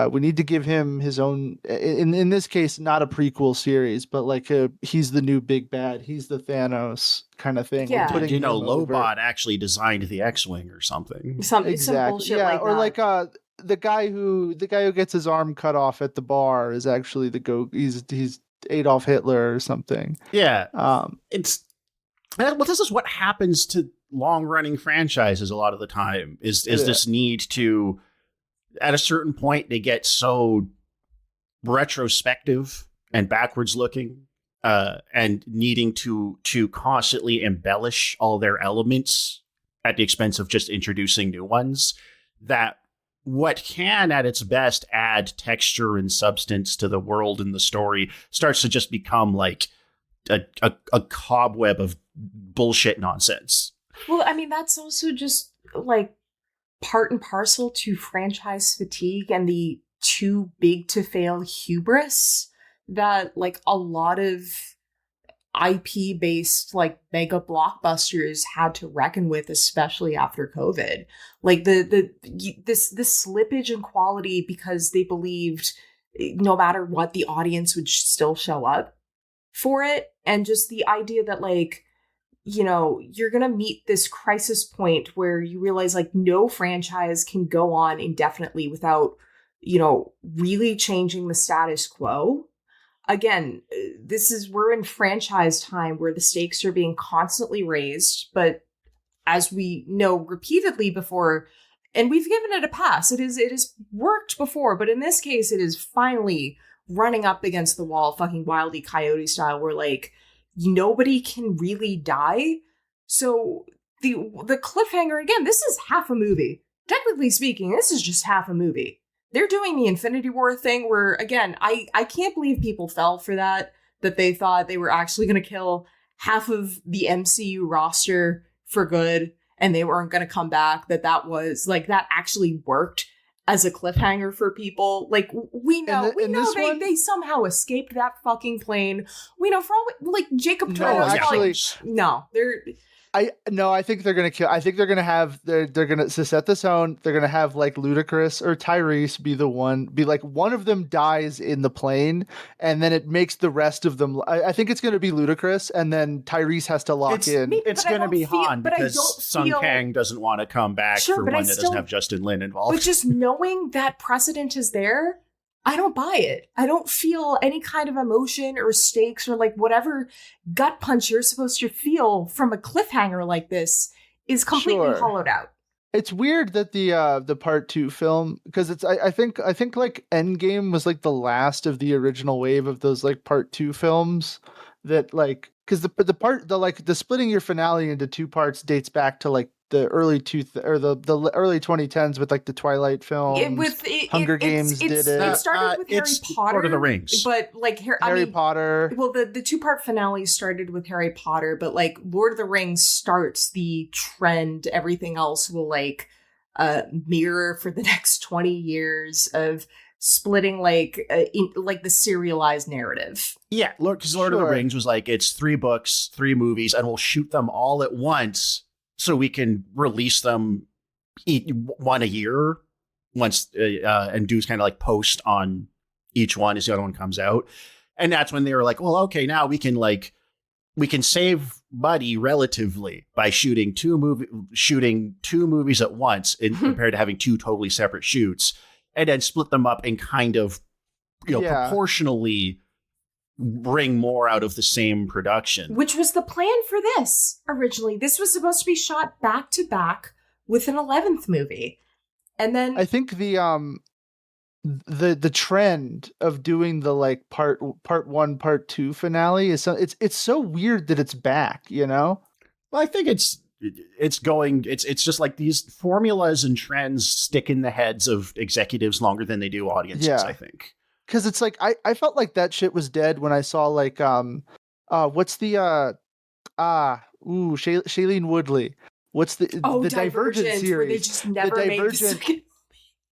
we need to give him his own, in this case, not a prequel series, but like he's the new big bad. He's the Thanos kind of thing. Yeah. Lobot actually designed the X-Wing or something. Some bullshit like or that. like the guy who gets his arm cut off at the bar is actually he's Adolf Hitler or something. Yeah. This is what happens to long-running franchises a lot of the time. Is this need to, at a certain point, they get so retrospective and backwards looking, and needing to constantly embellish all their elements at the expense of just introducing new ones, that what can at its best add texture and substance to the world and the story starts to just become like a cobweb of bullshit nonsense. Well, I mean, that's also just like part and parcel to franchise fatigue and the too big to fail hubris that like a lot of IP based like mega blockbusters had to reckon with, especially after COVID. Like this slippage in quality because they believed no matter what, the audience would still show up for it, and just the idea that like, you're going to meet this crisis point where you realize like no franchise can go on indefinitely without, really changing the status quo. Again, we're in franchise time where the stakes are being constantly raised, but as we know repeatedly before, and we've given it a pass, it has worked before, but in this case, it is finally running up against the wall, fucking Wile E. Coyote style, where like, nobody can really die. So the cliffhanger, again, this is half a movie. Technically speaking, this is just half a movie. They're doing the Infinity War thing where, again, I can't believe people fell for that they thought they were actually going to kill half of the MCU roster for good and they weren't going to come back, that was like, that actually worked as a cliffhanger for people. Like, we know they somehow escaped that fucking plane. We know for all, like, Jacob Torres. Actually, they're... I think they're gonna kill. I think they're gonna have they're gonna to set the tone. They're gonna have like Ludacris or Tyrese be like one of them dies in the plane, and then it makes the rest of them. I think it's gonna be Ludacris, and then Tyrese has to lock in. It's gonna be Han because Sung Kang doesn't want to come back for one that doesn't have Justin Lin involved. But just knowing that precedent is there, I don't buy it. I don't feel any kind of emotion or stakes or like whatever gut punch you're supposed to feel from a cliffhanger like this is completely hollowed out. It's weird that the part 2 film, because it's I think like Endgame was like the last of the original wave of those like part 2 films that like, because the splitting your finale into 2 parts dates back to like the early the early 2010s with like the Twilight films. Hunger Games did it. It started with Harry Potter. Lord of the Rings. But like Harry Potter. Well, the 2-part finale started with Harry Potter, but like Lord of the Rings starts the trend. Everything else will like mirror for the next 20 years of splitting like the serialized narrative. Yeah, because Lord of the Rings was like, it's 3 books, 3 movies, and we'll shoot them all at once so we can release them one a year once and do kind of like post on each one as the other one comes out. And that's when they were like, well, okay, now we can save money relatively by shooting two movies at once compared to having 2 totally separate shoots, and then split them up and kind of proportionally bring more out of the same production. Which was the plan for this originally. This was supposed to be shot back to back with an 11th movie. And then I think the trend of doing the like part 1, part 2 finale is it's so weird that it's back, you know? Well, I think it's just like these formulas and trends stick in the heads of executives longer than they do audiences, I think. Because it's like I felt like that shit was dead when I saw like what's the Shailene Woodley. What's the Divergent series? Where they just never made the second.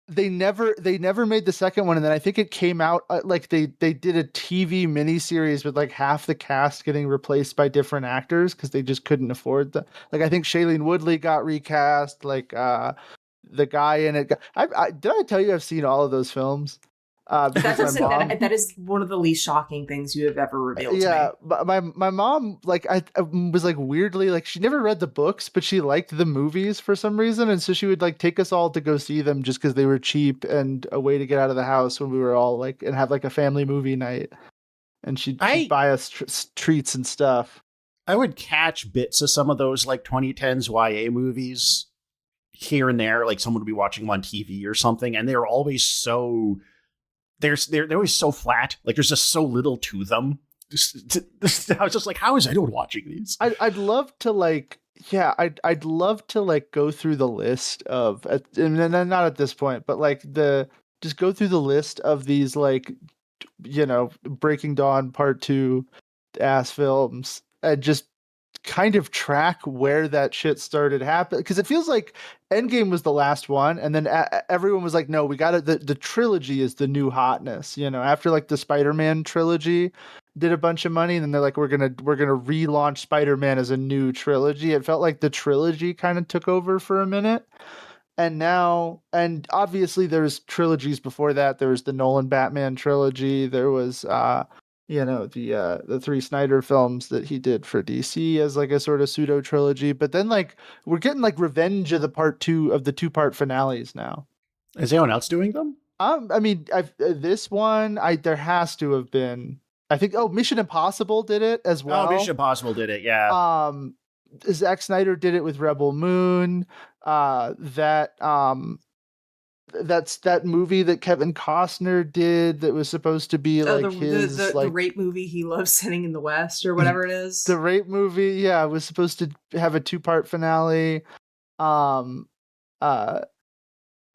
They never made the second one, and then I think it came out like they did a TV miniseries with like half the cast getting replaced by different actors because they just couldn't afford the. Like I think Shailene Woodley got recast. Like the guy in it. Did I tell you I've seen all of those films? That is one of the least shocking things you have ever revealed to me. Yeah, but my mom, like, I was like weirdly, like, she never read the books, but she liked the movies for some reason, and so she would like take us all to go see them just because they were cheap and a way to get out of the house when we were all like, and have like a family movie night, and she'd buy us treats and stuff. I would catch bits of some of those like 2010s YA movies here and there, like someone would be watching them on TV or something, and they were always so. They're always so flat. Like there's just so little to them. I was just like, how is anyone watching these? I'd love to like, I'd love to like go through the list of, and not at this point, but like just go through the list of these like, you know, Breaking Dawn Part 2 ass films and just kind of track where that shit started happening, because it feels like Endgame was the last one, and then everyone was like, no, we got it, the trilogy is the new hotness, you know, after like the Spider-Man trilogy did a bunch of money, and then they're like, we're gonna relaunch Spider-Man as a new trilogy. It felt like the trilogy kind of took over for a minute, and obviously there's trilogies before that. There was the Nolan Batman trilogy, there was you know, the 3 Snyder films that he did for DC as like a sort of pseudo trilogy. But then like we're getting like revenge of the part 2 of the 2-part finales now. Is anyone else doing them? I mean, this one, there has to have been. I think Mission Impossible did it as well. Oh, Mission Impossible did it, yeah. Zack Snyder did it with Rebel Moon. That's that movie that Kevin Costner did that was supposed to be the rape movie he loves sitting in the West or whatever it is. The rape movie, yeah, was supposed to have a 2-part finale. I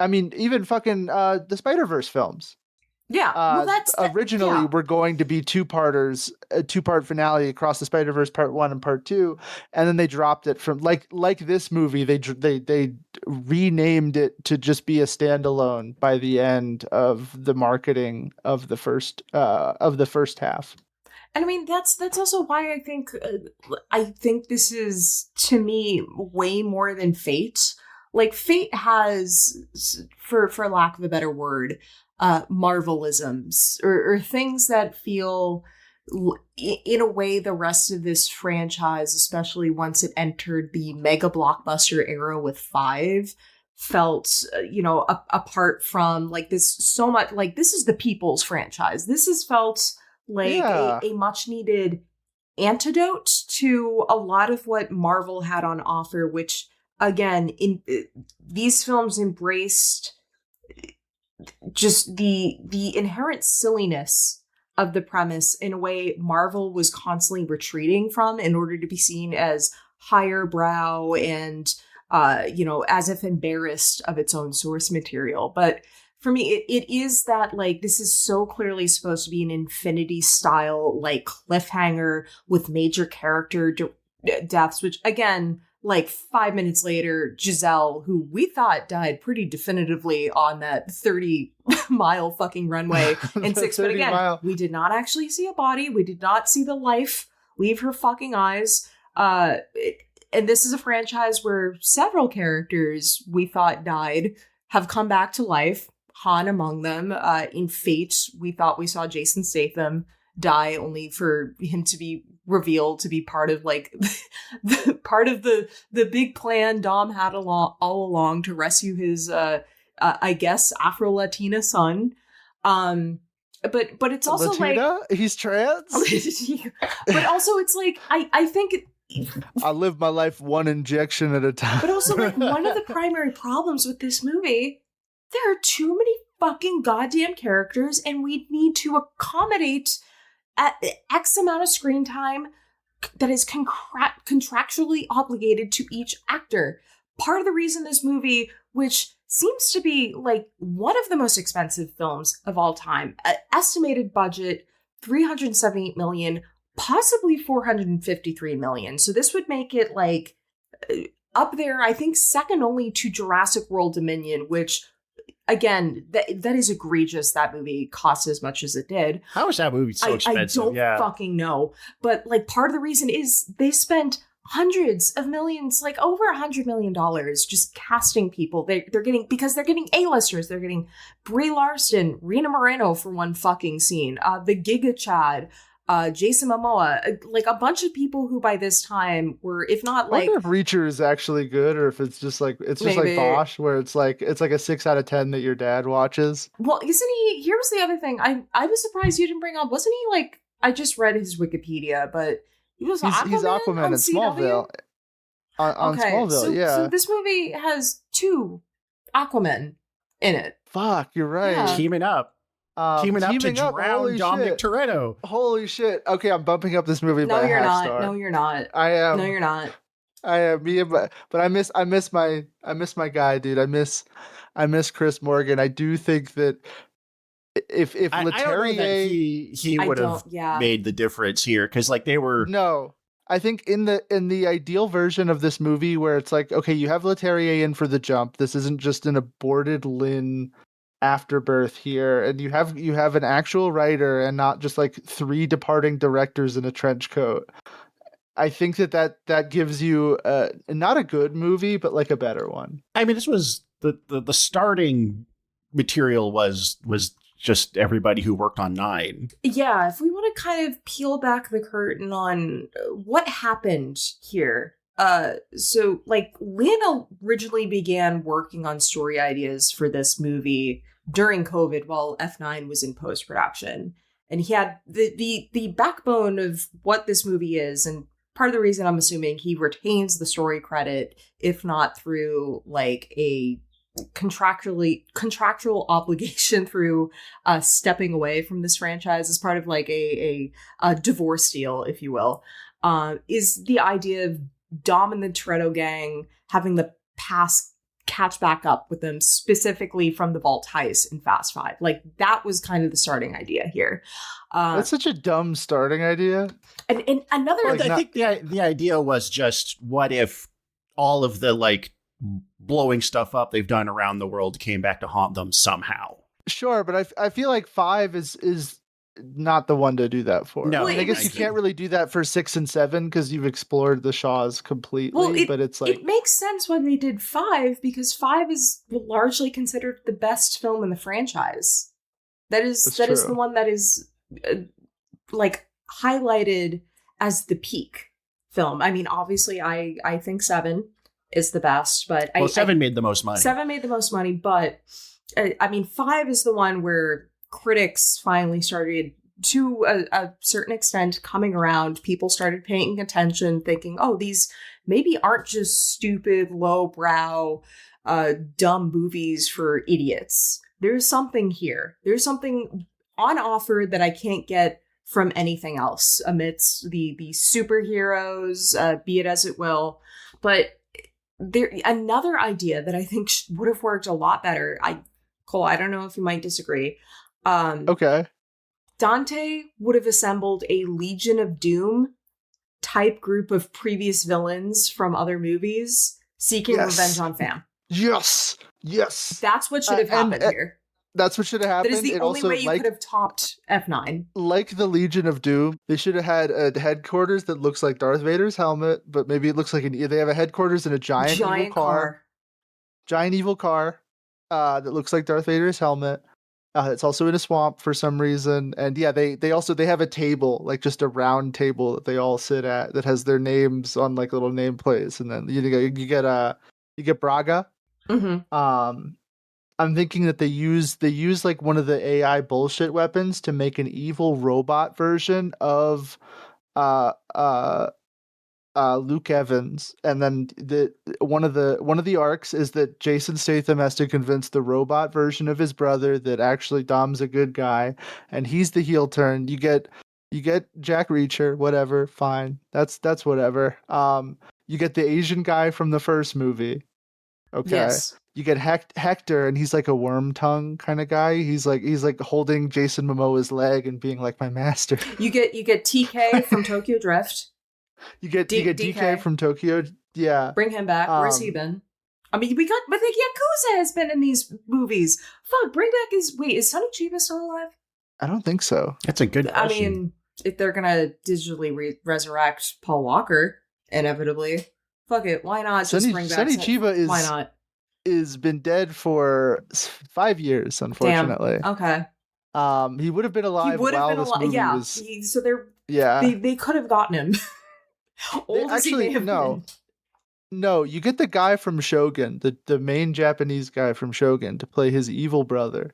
mean, even fucking the Spider-Verse films. Yeah, well, that's originally were going to be two-parters, a two-part finale, Across the Spider-Verse Part 1 and Part 2, and then they dropped it from like this movie. They renamed it to just be a standalone by the end of the marketing of the first half. And I mean, that's also why I think this is, to me, way more than Fate. Like, Fate has, for lack of a better word, Marvelisms or things that feel, in a way, the rest of this franchise, especially once it entered the mega blockbuster era with 5, felt, apart from like this so much. Like, this is the people's franchise. This has felt like a much needed antidote to a lot of what Marvel had on offer, which again, these films embraced just the inherent silliness of the premise in a way Marvel was constantly retreating from in order to be seen as higher brow and as if embarrassed of its own source material. But for me, it is that, like, this is so clearly supposed to be an Infinity style, like, cliffhanger with major character deaths, which, again, like, 5 minutes later, Giselle, who we thought died pretty definitively on that 30-mile fucking runway in 6, but again, we did not actually see a body. We did not see the life leave her fucking eyes. And this is a franchise where several characters we thought died have come back to life. Han among them. In Fate, we thought we saw Jason Statham die, only for him to be revealed to be part of like the big plan Dom had all along to rescue his I guess Afro-Latina son. But it's also Latina? Like he's trans. But also it's like I think I live my life one injection at a time. But also, like, one of the primary problems with this movie, there are too many fucking goddamn characters, and we need to accommodate at X amount of screen time that is contractually obligated to each actor. Part of the reason this movie, which seems to be like one of the most expensive films of all time, estimated budget $378 million, possibly $453 million. So this would make it like up there, I think, second only to Jurassic World Dominion, which, again, that is egregious. That movie cost as much as it did. How is that movie so expensive? I don't fucking know. But like, part of the reason is they spent hundreds of millions, like over $100 million, just casting people. They're getting A-listers. They're getting Brie Larson, Rina Moreno for one fucking scene, the Giga Chad, Jason Momoa, like a bunch of people who by this time were, if not like, I wonder if Reacher is actually good, or if it's just like like Bosch, where it's like a 6 out of 10 that your dad watches. Well, isn't he? Here was the other thing. I was surprised you didn't bring up. Wasn't he like? I just read his Wikipedia, but he's Aquaman in Smallville. On Smallville, yeah. So this movie has 2 Aquamen in it. Fuck, you're right. Yeah. Teaming up to drown Dominic Toretto. Holy shit. Okay, I'm bumping up this movie by a half star. No, you're not. I am. No, you're not. I am. But I miss my guy, dude. I miss Chris Morgan. I do think that if Leterrier, I don't know that he would have made the difference here, because like they were. No, I think in the ideal version of this movie, where it's like, okay, you have Leterrier in for the jump. This isn't just an aborted Lynn afterbirth here, and you have an actual writer and not just like 3 departing directors in a trench coat. I think that gives you not a good movie, but like a better one. I mean, this was the starting material was just everybody who worked on 9. Yeah, if we want to kind of peel back the curtain on what happened here. So like Lynn originally began working on story ideas for this movie during COVID while F9 was in post-production. And he had the backbone of what this movie is. And part of the reason I'm assuming he retains the story credit, if not through like a contractual obligation through stepping away from this franchise as part of like a divorce deal, if you will, is the idea of Dom and the Toretto gang having the past catch back up with them, specifically from the vault heist in Fast Five. Like, that was kind of the starting idea here. That's such a dumb starting idea. And another, Well, I think the idea was just, what if all of the like blowing stuff up they've done around the world came back to haunt them somehow? Sure, but I feel like 5 is not the one to do that for. No, I mean, I guess you can't really do that for 6 and 7 because you've explored the Shaws completely. But it's like, it makes sense when they did 5, because 5 is largely considered the best film in the franchise. That is the one that is like highlighted as the peak film. I mean, obviously, I think 7 is the best, but 7 made the most money. 7 made the most money, but I mean, 5 is the one where critics finally started, to a certain extent, coming around. People started paying attention, thinking, oh, these maybe aren't just stupid, lowbrow, dumb movies for idiots. There's something here. There's something on offer that I can't get from anything else amidst the superheroes, be it as it will. But another idea that I think would have worked a lot better. Cole, I don't know if you might disagree. okay. Dante would have assembled a Legion of Doom type group of previous villains from other movies seeking revenge on fam. Yes. That's what should have happened here. That's what should have happened. That is the only way you could have topped F9. Like the Legion of Doom, they should have had a headquarters that looks like Darth Vader's helmet, but maybe it looks like they have a headquarters in a giant evil car. Giant evil car that looks like Darth Vader's helmet. It's also in a swamp for some reason. And yeah, they have a table, like just a round table that they all sit at that has their names on like little nameplates. And then you get Braga. Mm-hmm. I'm thinking that they use like one of the AI bullshit weapons to make an evil robot version of Luke Evans, and then one of the arcs is that Jason Statham has to convince the robot version of his brother that actually Dom's a good guy, and he's the heel turn. You get Jack Reacher, whatever, fine, that's whatever. You get the Asian guy from the first movie, okay. Yes. You get Hector, and he's like a worm tongue kind of guy. He's like holding Jason Momoa's leg and being like, my master. You get TK from Tokyo Drift. You get DK from Tokyo. Yeah. Bring him back. Where's he been? I mean, but the Yakuza has been in these movies. Fuck, bring back is Sonny Chiba still alive? I don't think so. That's a good question. I mean, if they're gonna digitally resurrect Paul Walker, inevitably, fuck it, why not just bring back Sonny Chiba why not? Is been dead for 5 years, unfortunately. Damn. Okay. He would have been alive while this movie was... They could have gotten him. Old as he may have been. No, you get the guy from Shogun, the main Japanese guy from Shogun, to play his evil brother,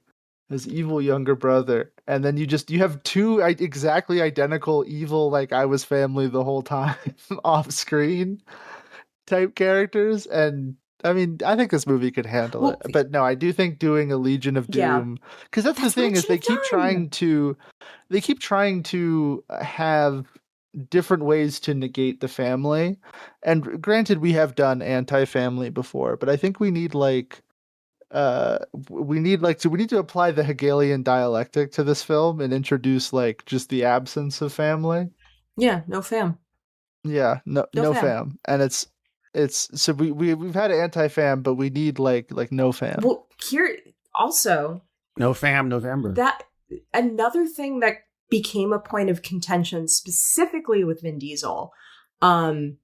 his evil younger brother, and then you have two exactly identical evil, like I was family the whole time off screen type characters. And I mean, I think this movie could handle it, but no, I do think doing a Legion of Doom, because that's the thing, is they keep trying to have different ways to negate the family. And granted, we have done anti-family before, but I think we need to apply the Hegelian dialectic to this film and introduce like just the absence of family. Yeah, no fam. Yeah, no fam. And it's so we've had anti-fam, but we need like no fam. Well, here also, no fam November. That another thing that became a point of contention specifically with Vin Diesel. Lynn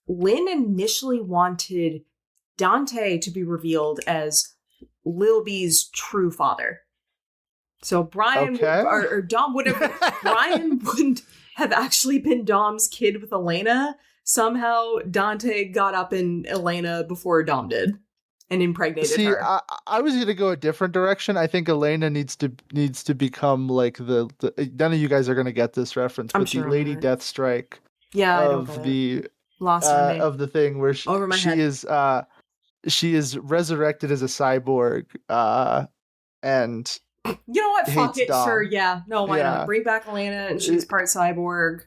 initially wanted Dante to be revealed as Lil B's true father. So Brian or Dom would have Brian wouldn't have actually been Dom's kid with Elena. Somehow Dante got up in Elena before Dom did and impregnated her. I was going to go a different direction. I think Elena needs to become like the none of you guys are going to get this reference, but the Lady Deathstrike. Yeah, of the of the thing where she is resurrected as a cyborg, and you know what? Fuck it, Dom. Sure, yeah, no, why not? Bring back Elena, and she's part cyborg.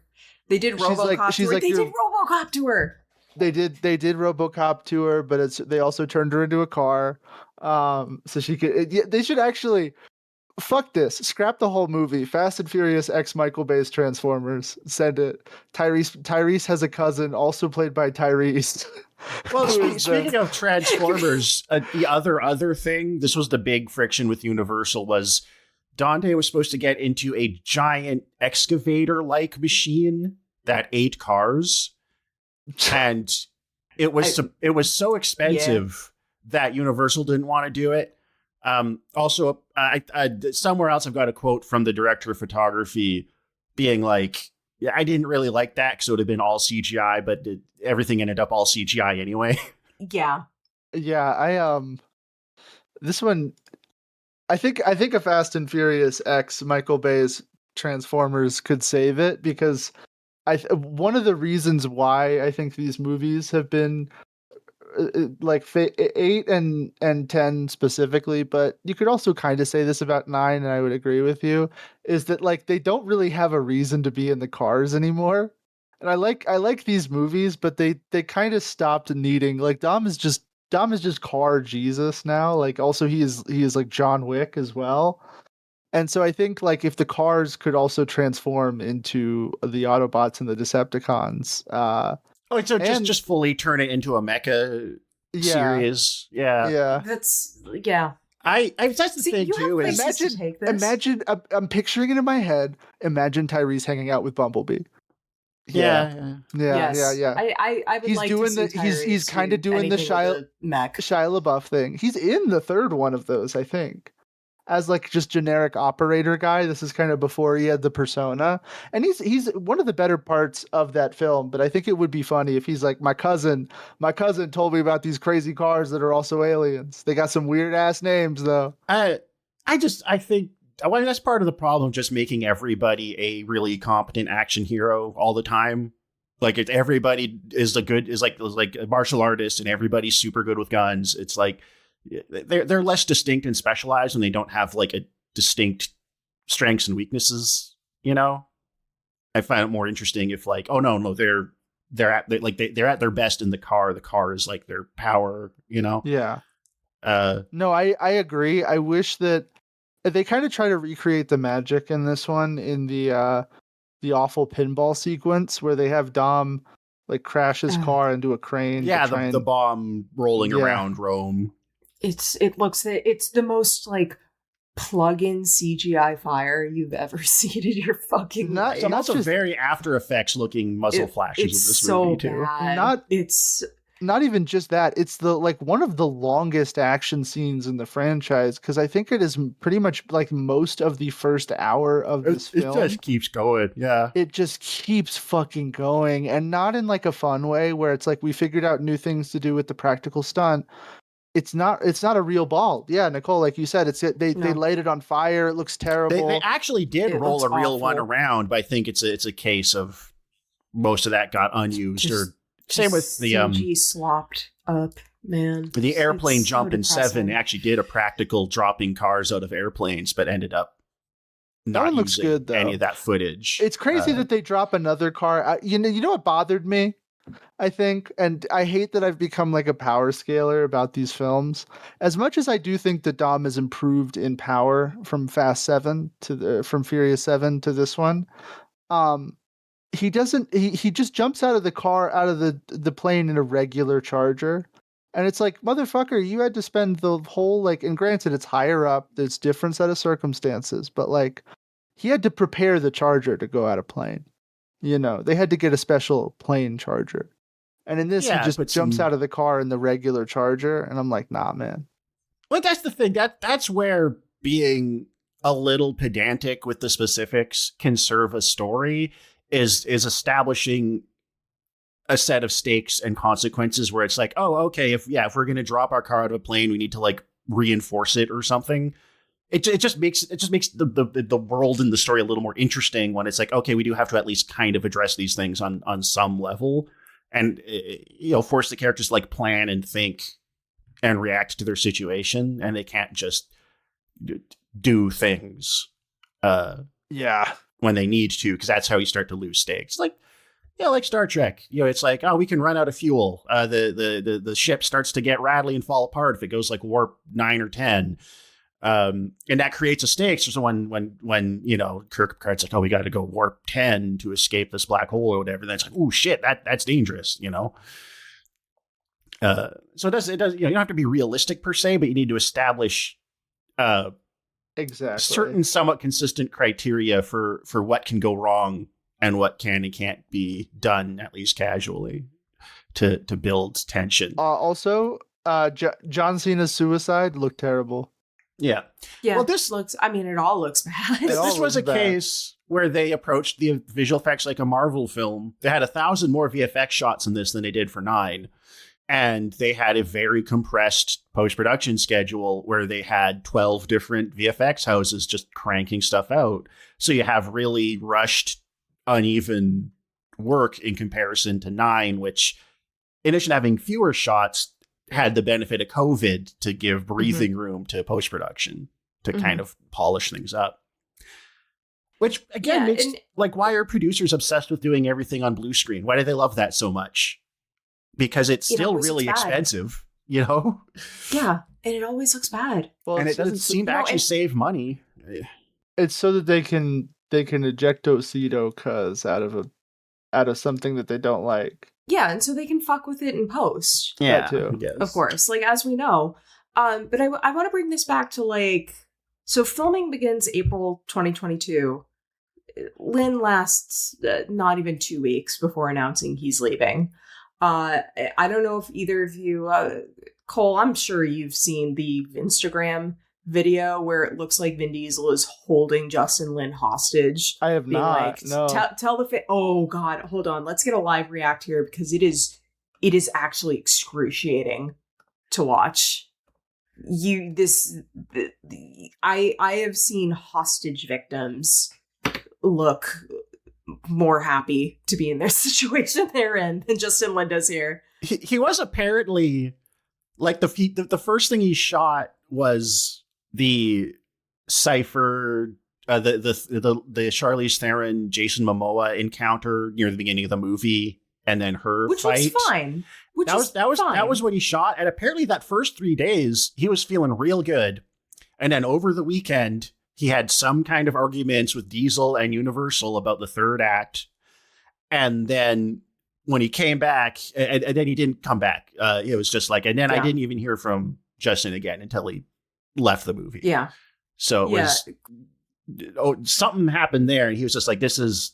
They did RoboCop to her. They did RoboCop to her. They did RoboCop to her, but they also turned her into a car. So she could. They should actually fuck this. Scrap the whole movie. Fast and Furious X Michael Bay's Transformers. Send it. Tyrese has a cousin, also played by Tyrese. Well, speaking of Transformers, the other thing, this was the big friction with Universal, was Dante was supposed to get into a giant excavator-like machine that ate cars. And it was so expensive that Universal didn't want to do it. Also, somewhere else I've got a quote from the director of photography being like, "Yeah, I didn't really like that because it would have been all CGI, but everything ended up all CGI anyway." Yeah. Yeah, this one, I think a Fast and Furious X Michael Bay's Transformers could save it, because one of the reasons why I think these movies have been like 8 and 10 specifically, but you could also kind of say this about 9, and I would agree with you, is that like they don't really have a reason to be in the cars anymore. And I like these movies, but they kind of stopped needing, like, Dom is just car Jesus now. Like, also he is like John Wick as well. And so I think, like, if the cars could also transform into the Autobots and the Decepticons, So just fully turn it into a mecha series. Yeah. That's That's the thing too. Is imagine I'm picturing it in my head. Imagine Tyrese hanging out with Bumblebee. Yeah. I would like to see Tyrese he's kind of doing the Shia LaBeouf thing. He's in the third one of those, I think, as like just generic operator guy. This is kind of before he had the persona, and he's one of the better parts of that film. But I think it would be funny if he's like, my cousin told me about these crazy cars that are also aliens. They got some weird ass names though. I think that's part of the problem, just making everybody a really competent action hero all the time. Like, if everybody is like a martial artist and everybody's super good with guns, it's like they're less distinct and specialized, and they don't have like a distinct strengths and weaknesses. You know, I find it more interesting if, like, oh no, they're at their best in the car. The car is like their power. You know? Yeah. No, I agree. I wish that they kind of try to recreate the magic in this one, in the awful pinball sequence where they have Dom like crash his car into a crane. Yeah, the bomb rolling around Rome. It's the most like plug-in CGI fire you've ever seen in your fucking life. Some also very After Effects looking muzzle flashes in this movie too. Bad. Not even just that. It's like one of the longest action scenes in the franchise, because I think it is pretty much like most of the first hour of this film. It just keeps going. Yeah. It just keeps fucking going, and not in like a fun way where it's like we figured out new things to do with the practical stunt. It's not a real ball. Yeah, Nicole, like you said, they light it on fire. It looks terrible. They actually did roll a real one around, but I think it's a case of most of that got unused. Same with the CG slopped up, man. The airplane jump in 7 actually did a practical dropping cars out of airplanes, but ended up not looks using good, though. any of that footage. It's crazy that they drop another car. You know what bothered me? I think, and I hate that I've become like a power scaler about these films. As much as I do think that Dom has improved in power from Fast 7 from Furious 7 to this one, he doesn't. He just jumps out of the car, out of the plane in a regular Charger, and it's like, motherfucker, you had to spend the whole, like, and granted it's higher up, there's different set of circumstances, but like he had to prepare the Charger to go out of plane. You know, they had to get a special plane Charger. And in this, he just jumps out of the car in the regular Charger, and I'm like, nah, man. Well, that's the thing. That's where being a little pedantic with the specifics can serve a story, is establishing a set of stakes and consequences where it's like, oh, okay, if we're going to drop our car out of a plane, we need to like reinforce it or something. It just makes the world and the story a little more interesting when it's like, okay, we do have to at least kind of address these things on some level, and force the characters to like plan and think and react to their situation, and they can't just do things when they need to, because that's how you start to lose stakes. Like, Yeah, like Star Trek. It's like, oh, we can run out of fuel. The ship starts to get rattly and fall apart if it goes like warp 9 or 10. And that creates a stakes. So when Kirk Picard's like, oh, we got to go warp 10 to escape this black hole or whatever. Then it's like, oh shit, that's dangerous. So it does. You don't have to be realistic per se, but you need to establish Exactly. certain somewhat consistent criteria for what can go wrong and what can and can't be done, at least casually, to build tension. Also, John Cena's suicide looked terrible. Yeah. Yeah. Well, this looks, it all looks bad. this was a case where they approached the visual effects like a Marvel film. They had 1,000 more VFX shots in this than they did for 9. And they had a very compressed post-production schedule where they had 12 different VFX houses just cranking stuff out. So you have really rushed, uneven work in comparison to 9, which, in addition to having fewer shots, had the benefit of COVID to give breathing room to post-production to kind of polish things up. Which, again, makes, why are producers obsessed with doing everything on blue screen? Why do they love that so much? Because it's still really expensive, Yeah, and it always looks bad. Well, and it doesn't seem to actually save money. It's so that they can ejectocito cuz out of something that they don't like. Yeah, and so they can fuck with it in post. Yeah, that too. Of course, as we know. But I want to bring this back to so filming begins April 2022. Lynn lasts not even 2 weeks before announcing he's leaving. I don't know if either of you, Cole, I'm sure you've seen the Instagram video where it looks like Vin Diesel is holding Justin Lin hostage. I have not. No. Tell the oh God, hold on. Let's get a live react here because it is actually excruciating to watch. I have seen hostage victims look more happy to be in their situation they're in than Justin Lin does here. He was apparently the first thing he shot was the cipher, the Charlize Theron Jason Momoa encounter near the beginning of the movie, and then her which fight. Was fine. That was what he shot, and apparently that first 3 days he was feeling real good, and then over the weekend he had some kind of arguments with Diesel and Universal about the third act. And then when he came back, and then he didn't come back. It was just I didn't even hear from Justin again until he left the movie. Yeah. So it was, something happened there. And he was just like, this is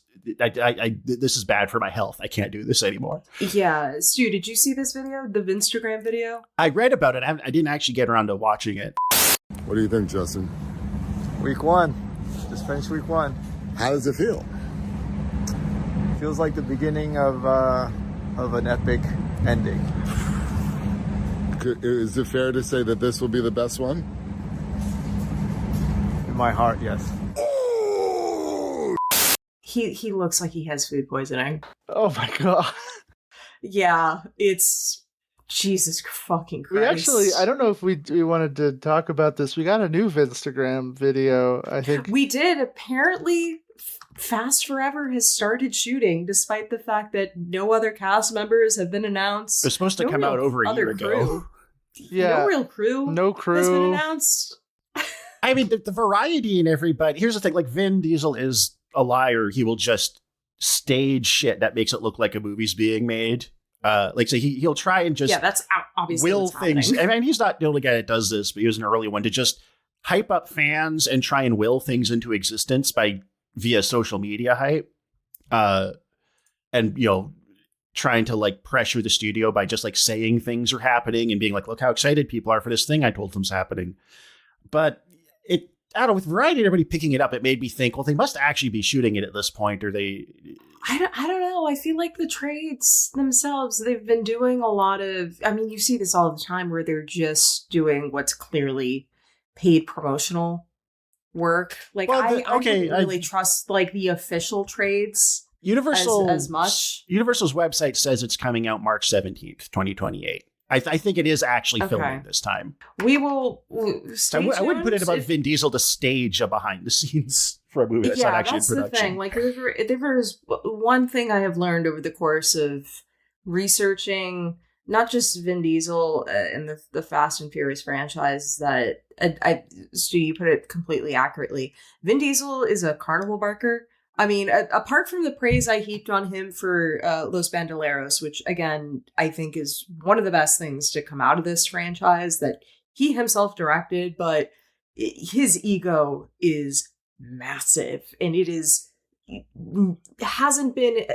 bad for my health. I can't do this anymore. Yeah. Stu, did you see this video? The Instagram video? I read about it. I didn't actually get around to watching it. What do you think, Justin? Week 1. Just finished week 1. How does it feel? Feels like the beginning of an epic ending. Is it fair to say that this will be the best one? In my heart, yes. He looks like he has food poisoning. Oh my God. Yeah, it's Jesus fucking Christ. I don't know if we wanted to talk about this. We got a new Instagram video, I think. We did. Apparently, Fast Forever has started shooting, despite the fact that no other cast members have been announced. It was supposed to come out over a year ago. Yeah. No real crew. No crew has been announced. I mean, the variety in everybody. Here's the thing: Vin Diesel is a liar. He will just stage shit that makes it look like a movie's being made. So he'll try and just that's obviously will things. I mean, he's not the only guy that does this, but he was an early one to just hype up fans and try and will things into existence via social media hype, and trying to pressure the studio by just saying things are happening and being like, look how excited people are for this thing I told them's happening. But I don't know, with Variety and everybody picking it up, it made me think, well, they must actually be shooting it at this point, or they... I don't know. I feel like the trades themselves, they've been doing a lot of... I mean, you see this all the time where they're just doing what's clearly paid promotional work. I don't really trust, the official trades Universal as much. Universal's website says it's coming out March 17th, 2028. I think it is actually filming this time. We will stay tuned. I wouldn't put it about Vin Diesel to stage a behind-the-scenes for a movie that's not Yeah, actually that's in the production. thing. Like, there was one thing I have learned over the course of researching not just Vin Diesel and the Fast and Furious franchise that Stu, you put it completely accurately. Vin Diesel is a carnival barker. I mean, apart from the praise I heaped on him for Los Bandoleros, which again I think is one of the best things to come out of this franchise that he himself directed, but his ego is massive, and it hasn't been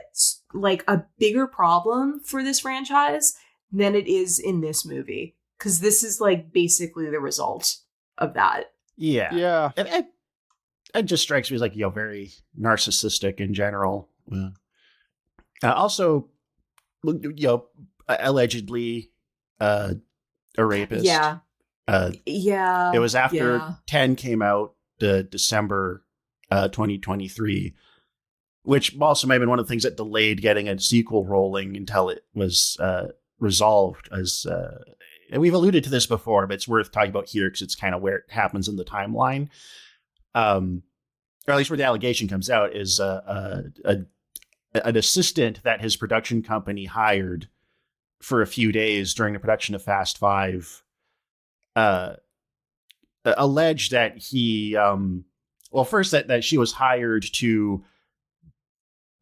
like a bigger problem for this franchise than it is in this movie, because this is like basically the result of that. Yeah. Yeah. And it just strikes me as like, very narcissistic in general. Yeah. Also, allegedly a rapist. Yeah. Yeah. It was after yeah. 10 came out, December 2023, which also may have been one of the things that delayed getting a sequel rolling until it was resolved. And we've alluded to this before, but it's worth talking about here because it's kind of where it happens in the timeline. Or at least where the allegation comes out is an assistant that his production company hired for a few days during the production of Fast 5 alleged that he, first that she was hired to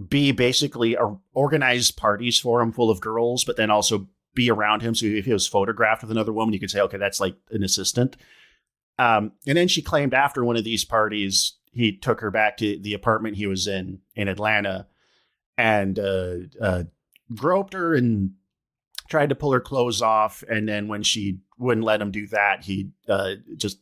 be basically organize parties for him full of girls, but then also be around him. So if he was photographed with another woman, you could say, okay, that's like an assistant. And then she claimed after one of these parties, he took her back to the apartment he was in Atlanta and groped her and tried to pull her clothes off. And then when she wouldn't let him do that, he just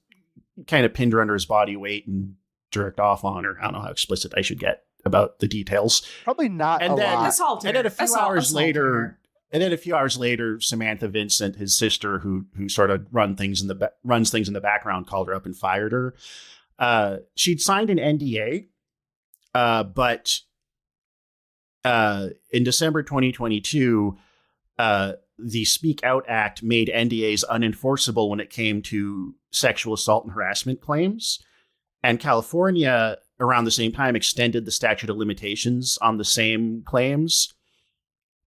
kind of pinned her under his body weight and jerked off on her. I don't know how explicit I should get about the details. Probably not And a then- lot. Assault her. And then a few hours Assault later, her. And then a few hours later, Samantha Vincent, his sister, who sort of runs things in the background, called her up and fired her. She'd signed an NDA, but in December 2022, the Speak Out Act made NDAs unenforceable when it came to sexual assault and harassment claims. And California, around the same time, extended the statute of limitations on the same claims.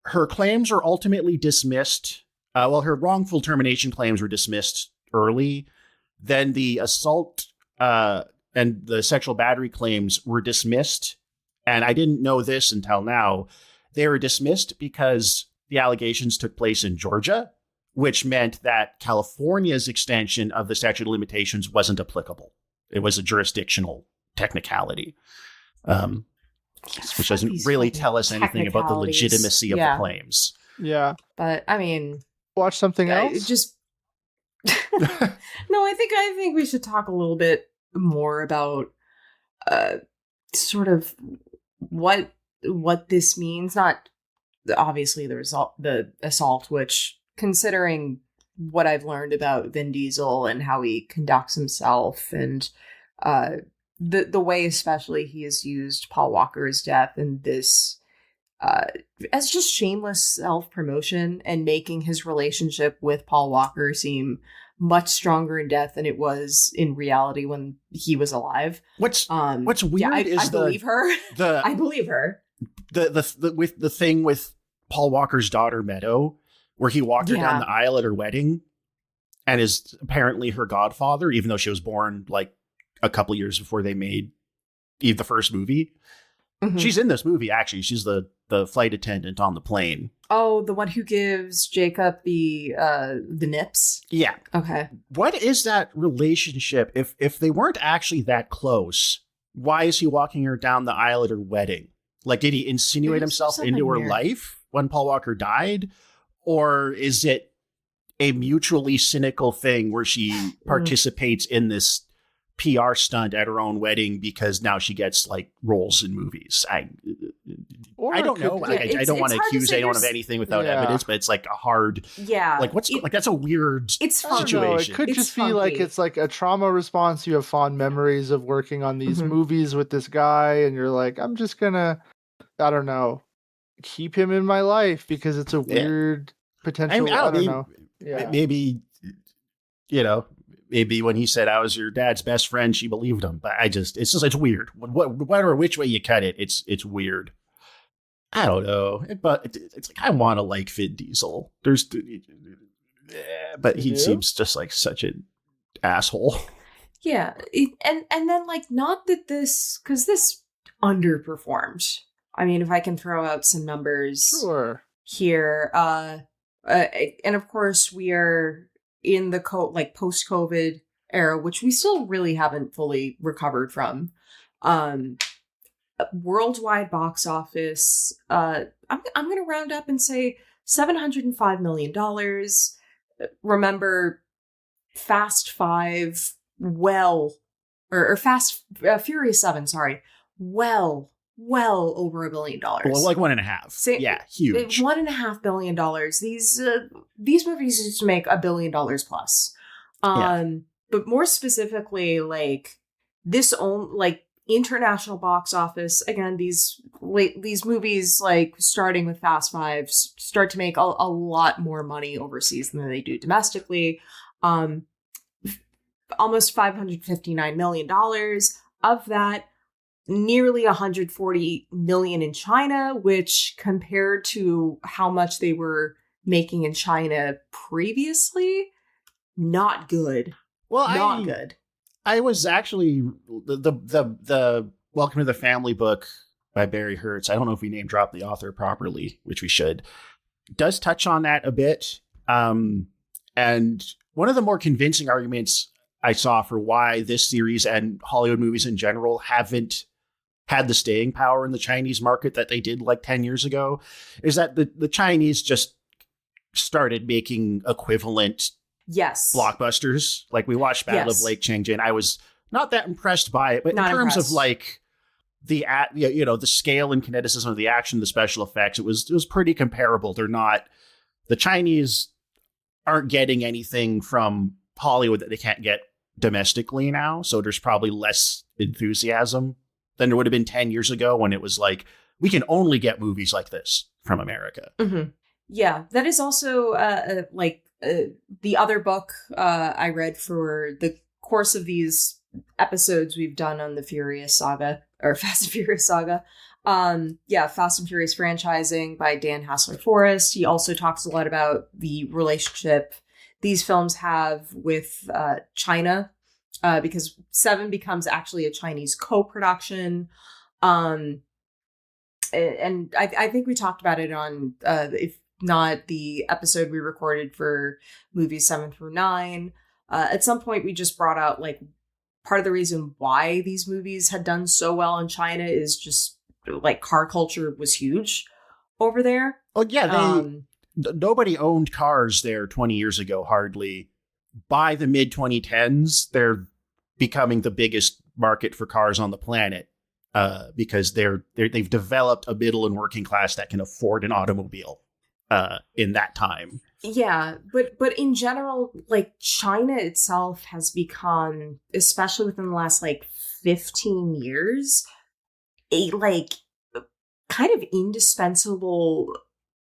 Her claims were ultimately dismissed. Her wrongful termination claims were dismissed early. Then the assault and the sexual battery claims were dismissed. And I didn't know this until now. They were dismissed because the allegations took place in Georgia, which meant that California's extension of the statute of limitations wasn't applicable. It was a jurisdictional technicality. Which doesn't These really fucking tell us anything about the technicalities. legitimacy of Yeah. the claims. Yeah. But I mean, Watch something I else. just no. I think we should talk a little bit more about sort of what this means. Not obviously the assault, which, considering what I've learned about Vin Diesel and how he conducts himself, and the way especially he has used Paul Walker's death and this as just shameless self-promotion and making his relationship with Paul Walker seem much stronger in death than it was in reality when he was alive. What's weird Yeah, is I believe her. the I believe her. with the thing with Paul Walker's daughter Meadow, where he walked her down Yeah. the aisle at her wedding, and is apparently her godfather, even though she was born like a couple years before they made the first movie. Mhm. She's in this movie, actually. She's the flight attendant on the plane. Oh, the one who gives Jacob the nips. Yeah. Okay. What is that relationship? If they weren't actually that close, why is he walking her down the aisle at her wedding? Like, did he insinuate There's himself something into her weird. life when Paul Walker died? Or is it a mutually cynical thing where she participates in this PR stunt at her own wedding because now she gets like roles in movies? I Or don't it know. could- I it's don't want to hard to accuse say. anyone of There's- anything without Yeah. evidence, but it's like a hard, Yeah. like what's like that's a weird It's I don't funky. know, situation. it could It's just be like funky. it's like a trauma response. You have fond memories of working on these Mhm. movies with this guy, and you're like, I'm just gonna, I don't know, keep him in my life because it's a Yeah. weird potential. I don't know. Yeah. Maybe, maybe when he said I was your dad's best friend, she believed him. But it's weird. Whatever which way you cut it, it's weird. I don't know, but it's like I want to like Vin Diesel. But he seems just like such an asshole. Yeah, and then like not that this because this underperformed. I mean, if I can throw out some numbers Sure. here, and of course we are in the post-COVID era, which we still really haven't fully recovered from. Worldwide box office, I'm going to round up and say $705 million. Remember, Fast Five, Furious 7, sorry, well over $1 billion. Well, like 1.5. Yeah, huge. $1.5 billion. These movies used to make $1 billion plus. But more specifically, like this international box office. Again, these movies, like starting with Fast Five, start to make a lot more money overseas than they do domestically. Almost $559 million. Of that, nearly $140 million in China, which compared to how much they were making in China previously, not good. Well, not good. I was actually the Welcome to the Family book by Barry Hertz. I don't know if we name dropped the author properly, which we should. Does touch on that a bit. And one of the more convincing arguments I saw for why this series and Hollywood movies in general haven't had the staying power in the Chinese market that they did like 10 years ago is that the Chinese just started making equivalent blockbusters. Like we watched Battle of Lake Changjin. I was not that impressed by it, but in terms of like the scale and kineticism of the action, the special effects, it was pretty comparable. The Chinese aren't getting anything from Hollywood that they can't get domestically now. So there's probably less enthusiasm than there would have been 10 years ago when it was like, we can only get movies like this from America. Mm-hmm. Yeah, that is also the other book I read for the course of these episodes we've done on the Furious saga, or Fast and Furious saga. Fast and Furious franchising by Dan Hassler Forrest. He also talks a lot about the relationship these films have with China, because 7 becomes actually a Chinese co-production. And I think we talked about it on, if not the episode we recorded for movies 7 through 9. At some point, we just brought out like part of the reason why these movies had done so well in China is just like car culture was huge over there. Oh yeah, nobody owned cars there 20 years ago, hardly. By the mid 2010s, they're becoming the biggest market for cars on the planet because they've developed a middle and working class that can afford an automobile in that time. Yeah, but in general, like China itself has become, especially within the last like 15 years, a like kind of indispensable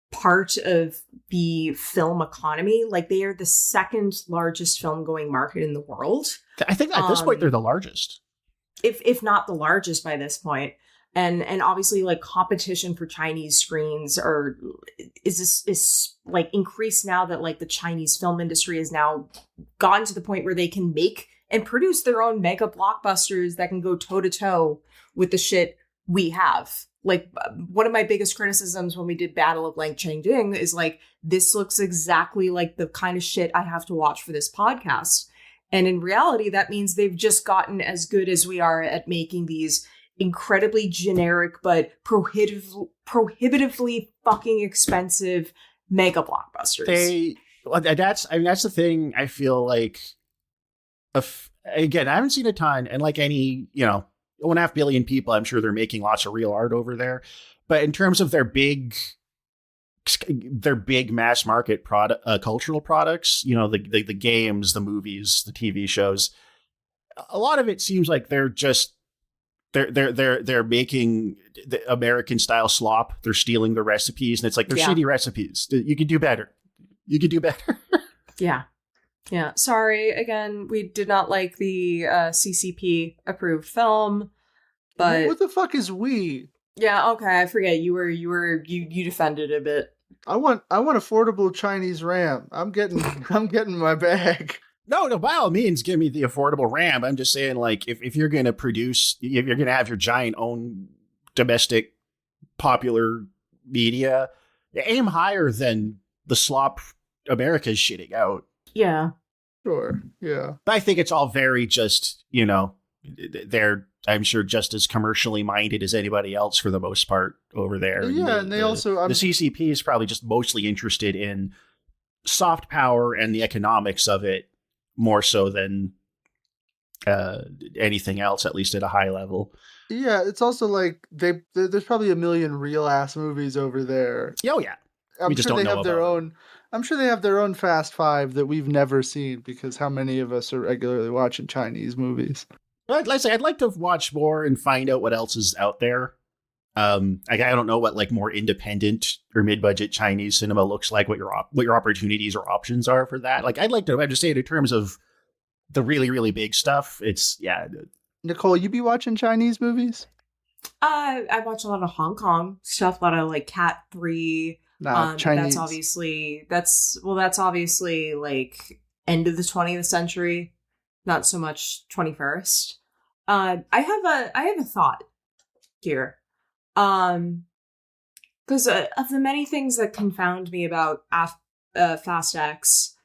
part of the film economy. Like they are the second largest film going market in the world. I think at this point they're the largest. If not the largest by this point. And obviously like competition for Chinese screens is like increased now that like the Chinese film industry has now gotten to the point where they can make and produce their own mega blockbusters that can go toe to toe with the shit we have. Like one of my biggest criticisms when we did Battle of Lake Changjin is like, this looks exactly like the kind of shit I have to watch for this podcast. And in reality, that means they've just gotten as good as we are at making these incredibly generic, but prohibitively fucking expensive mega blockbusters. That's the thing. I feel like, again, I haven't seen a ton, and like any, 1.5 billion people, I'm sure they're making lots of real art over there. But in terms of their big mass market cultural products, the games, the movies, the TV shows, a lot of it seems like they're making the American style slop. They're stealing the recipes, and it's like they're shitty recipes. You could do better. You could do better. Yeah. Yeah, sorry. Again, we did not like the CCP approved film, but What the fuck is we? yeah, okay, I forget. You defended a bit. I want affordable Chinese RAM. I'm getting my bag. No, by all means, give me the affordable RAM. I'm just saying, like, if you're going to produce, if you're going to have your giant own domestic popular media, aim higher than the slop America's shitting out. Yeah. Sure. Yeah. But I think it's all very just, they're, I'm sure, just as commercially minded as anybody else for the most part over there. Yeah, and they also... The CCP is probably just mostly interested in soft power and the economics of it more so than anything else, at least at a high level. Yeah, it's also like there's probably a million real ass movies over there. Oh, yeah. I'm sure they have their own. I'm sure they have their own Fast Five that we've never seen because how many of us are regularly watching Chinese movies? I'd like to watch more and find out what else is out there. I don't know what like more independent or mid-budget Chinese cinema looks like. What your opportunities or options are for that. Like I'd like to. I'm just saying in terms of the really really big stuff. It's Nicole, you be watching Chinese movies? I watch a lot of Hong Kong stuff. A lot of like Cat 3. Chinese. That's obviously like end of the 20th century, not so much 21st. I have a thought here. Because of the many things that confound me about Fast X,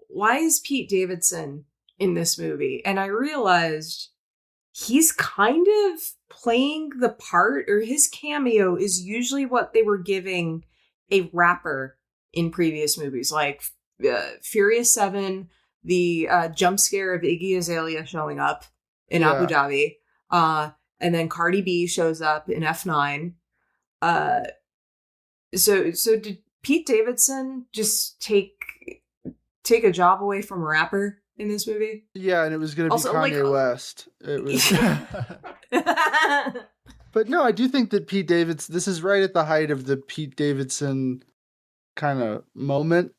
why is Pete Davidson in this movie? And I realized he's kind of playing the part, or his cameo is usually what they were giving a rapper in previous movies, like Furious 7, the jump scare of Iggy Azalea showing up in Abu Dhabi, and then Cardi B shows up in F9. So did Pete Davidson just take a job away from a rapper in this movie? Yeah, and it was going to be Kanye West. It was. But no, I do think that Pete Davidson, this is right at the height of the Pete Davidson kind of moment,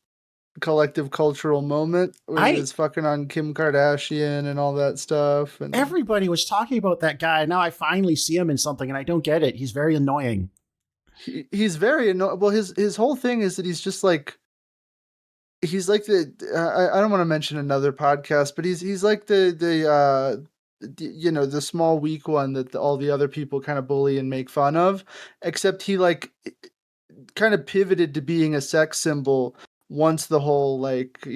collective cultural moment, where he was fucking on Kim Kardashian and all that stuff. And everybody was talking about that guy. Now I finally see him in something and I don't get it. He's very annoying. He's very annoying. Well, his whole thing is that he's just like, he's like I don't want to mention another podcast, but he's like the small weak one that all the other people kind of bully and make fun of, except he like kind of pivoted to being a sex symbol once the whole like,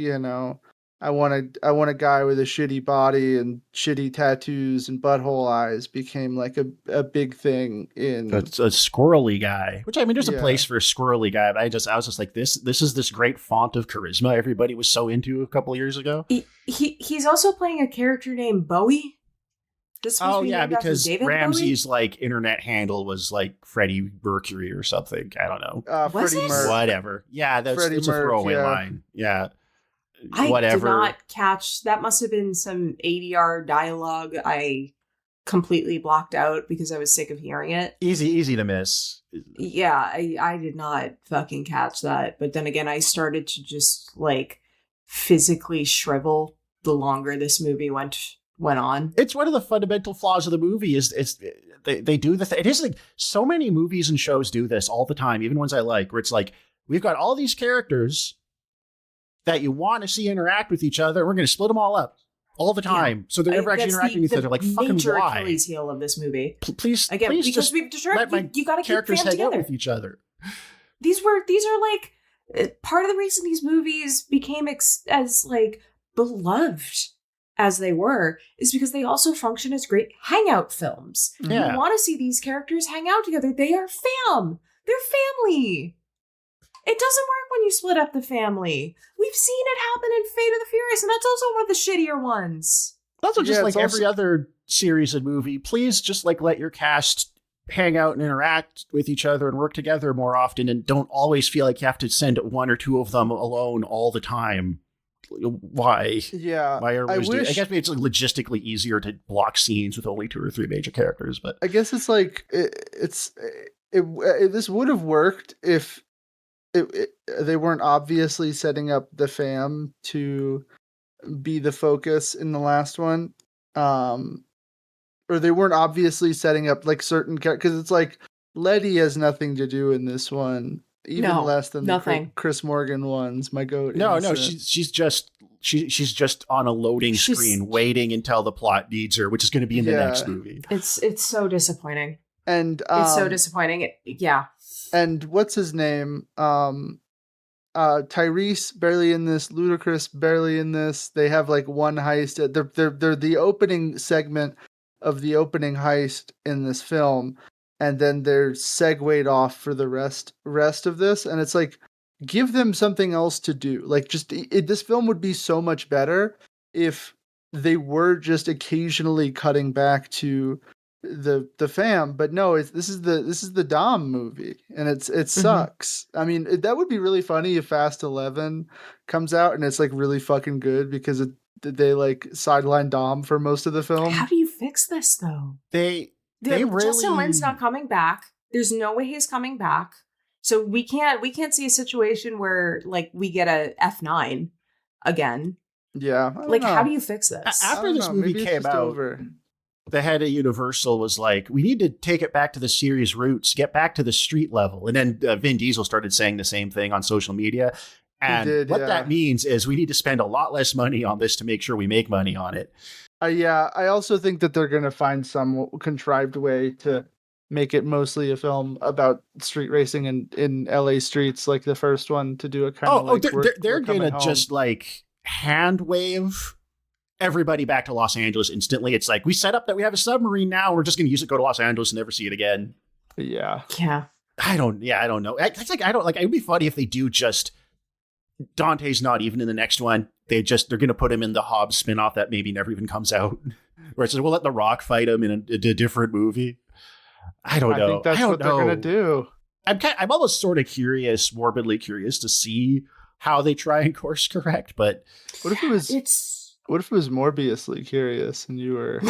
I want a guy with a shitty body and shitty tattoos and butthole eyes became like a big thing in a squirrely guy, which I mean, there's a place for a squirrely guy. But I was just like, this is this great font of charisma everybody was so into a couple of years ago. He's also playing a character named Bowie. Because Ramsey's like internet handle was like Freddie Mercury or something. I don't know. Freddie Merc. Whatever. Yeah, that's a throwaway line. Yeah. I did not catch. That must have been some ADR dialogue I completely blocked out because I was sick of hearing it. Easy to miss. Yeah, I did not fucking catch that. But then again, I started to just like physically shrivel the longer this movie went on. It's one of the fundamental flaws of the movie is they do it is like so many movies and shows do this all the time, even ones I like, where it's like we've got all these characters that you want to see interact with each other. We're going to split them all up all the time, so they're never actually interacting with each other. Like fucking why? Achilles heel of this movie. Please because just we've distracted. You got to keep characters them hang out together with each other. These are like part of the reason these movies became as like beloved as they were is because they also function as great hangout films. Yeah. You want to see these characters hang out together. They are fam. They're family. It doesn't work when you split up the family. We've seen it happen in Fate of the Furious, and that's also one of the shittier ones. That's just like every other series and movie. Please just like let your cast hang out and interact with each other and work together more often, and don't always feel like you have to send one or two of them alone all the time. Why? Yeah. Why I guess maybe it's like logistically easier to block scenes with only 2 or 3 major characters, but I guess it's like this would have worked if they weren't obviously setting up the fam to be the focus in the last one, or they weren't obviously setting up like certain because it's like Letty has nothing to do in this one, even less than nothing. the Chris Morgan ones. My goat. No, innocent. she's just on a loading screen waiting until the plot needs her, which is going to be in the next movie. It's so disappointing. And it's so disappointing. Yeah. And what's his name? Tyrese barely in this, Ludacris barely in this. They have like one heist. They're the opening segment of the opening heist in this film, and then they're segued off for the rest of this. And it's like, give them something else to do. Like, just this film would be so much better if they were just occasionally cutting back to the fam. But no, this is the Dom movie, and it sucks. I mean, that would be really funny if Fast 11 comes out and it's like really fucking good because they like sideline Dom for most of the film. How do you fix this though? They really... Justin Lin's not coming back. There's no way he's coming back. So we can't see a situation where like we get a F9 again. Yeah. Like, how do you fix this? After this movie came out, the head of Universal was like, we need to take it back to the series roots, get back to the street level. And then Vin Diesel started saying the same thing on social media. And that means is we need to spend a lot less money on this to make sure we make money on it. I also think that they're going to find some contrived way to make it mostly a film about street racing in LA streets, like the first one, to do a kind of they're going to just like hand wave everybody back to Los Angeles instantly. It's like, we set up that we have a submarine now. We're just going to use it, go to Los Angeles and never see it again. Yeah. Yeah. I don't know. It's like, it would be funny if they do just, Dante's not even in the next one. They're going to put him in the Hobbs spinoff that maybe never even comes out. Where it says, we'll let The Rock fight him in a different movie. I don't know. I think that's what they're going to do. I'm almost sort of curious, morbidly curious to see how they try and course correct, but what if it was Morbiusly curious and you were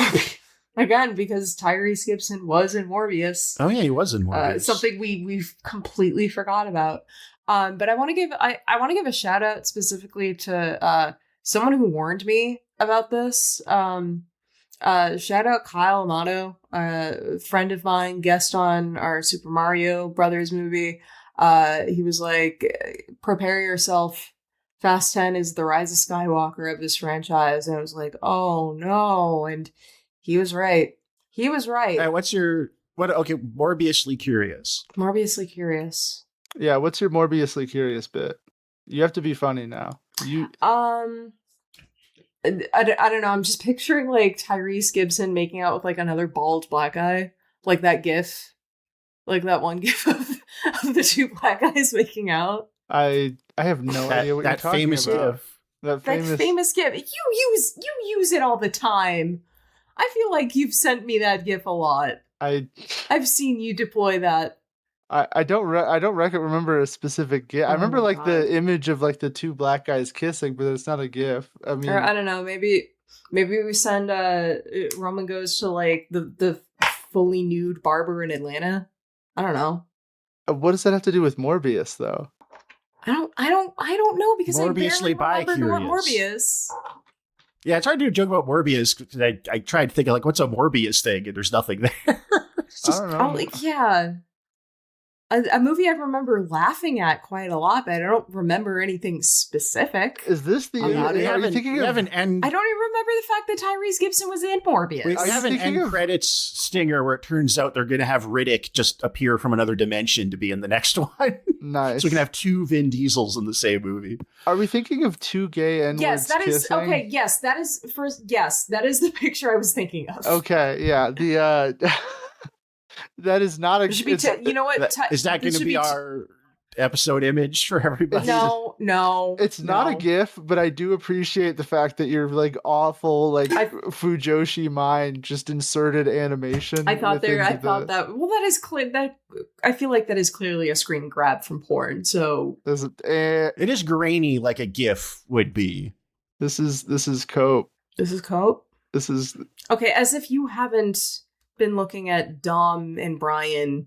again, because Tyrese Gibson was in Morbius. Oh yeah, he was in Morbius. Something we've completely forgot about. But I want to give a shout out specifically to someone who warned me about this. Shout out Kyle Amato, a friend of mine, guest on our Super Mario Brothers movie. He was like, prepare yourself. Fast 10 is the Rise of Skywalker of this franchise. And I was like, oh no. And he was right. He was right. Okay, Morbiously Curious. Morbiously Curious. Yeah, what's your Morbiously Curious bit? You have to be funny now. I don't know. I'm just picturing like Tyrese Gibson making out with like another bald black guy, like that GIF, like that one GIF of the two black guys making out. I have no idea what you're talking famous about. GIF. That famous GIF. You use it all the time. I feel like you've sent me that GIF a lot. I've seen you deploy that. I don't remember a specific GIF. I remember like the image of like the two black guys kissing, but it's not a GIF. I mean, or, I don't know. Maybe we send Roman goes to like the fully nude barber in Atlanta. I don't know. What does that have to do with Morbius though? I don't know because Morbiously I barely remember bi-curious. Morbius. Yeah, it's hard to do a joke about Morbius because I tried to think of like, what's a Morbius thing, and there's nothing there. I don't know. Yeah. A movie I remember laughing at quite a lot, but I don't remember anything specific. Is this the? Are you thinking of? I don't even remember the fact that Tyrese Gibson was in Morbius. We have an end credits stinger where it turns out they're going to have Riddick just appear from another dimension to be in the next one. Nice. So we can have two Vin Diesels in the same movie. Are we thinking of two gay N-words Yes, that is kissing? okay. Yes, that is first. Yes, that is the picture I was thinking of. Okay, yeah. The that is not a. You know what? Is that going to be our episode image for everybody? No. It's not a GIF, but I do appreciate the fact that your like awful like Fujoshi mind just inserted animation. I thought that. Well, that is clear. That I feel like that is clearly a screen grab from porn. So it is grainy like a GIF would be. This is Cope. This is Cope. This is okay. As if you haven't been looking at Dom and Brian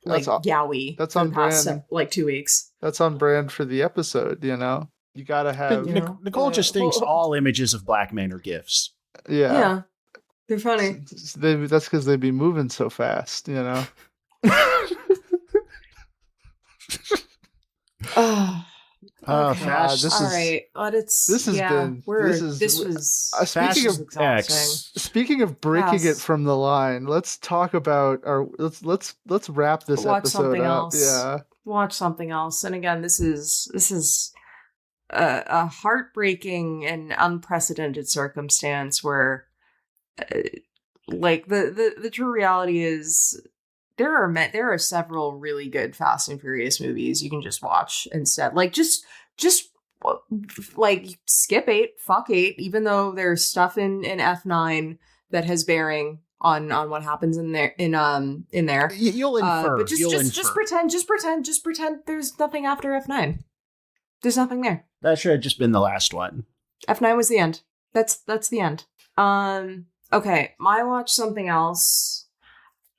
like That's Yowie that's for on the past brand. like 2 weeks. That's on brand for the episode, you know? You gotta have, Yeah. Nicole just thinks all images of black men are gifts. Yeah, they're funny. That's because they be moving so fast, you know? Oh, okay. Fast. this All is- right. But it's this has been- this is- this was Speaking Fast of X. Speaking of breaking it Yes. from the line, let's talk about our let's wrap this Watch episode something up. else. Yeah. watch something else. And again, this is a heartbreaking and unprecedented circumstance where, like the true reality is there are several really good Fast and Furious movies you can just watch instead. Like just like skip 8, fuck 8, even though there's stuff in F9 that has bearing on what happens in there. You'll infer. But You'll just infer. pretend there's nothing after F9. There's nothing there. That should have just been the last one. F9 was the end. That's the end. Okay, my watch something else.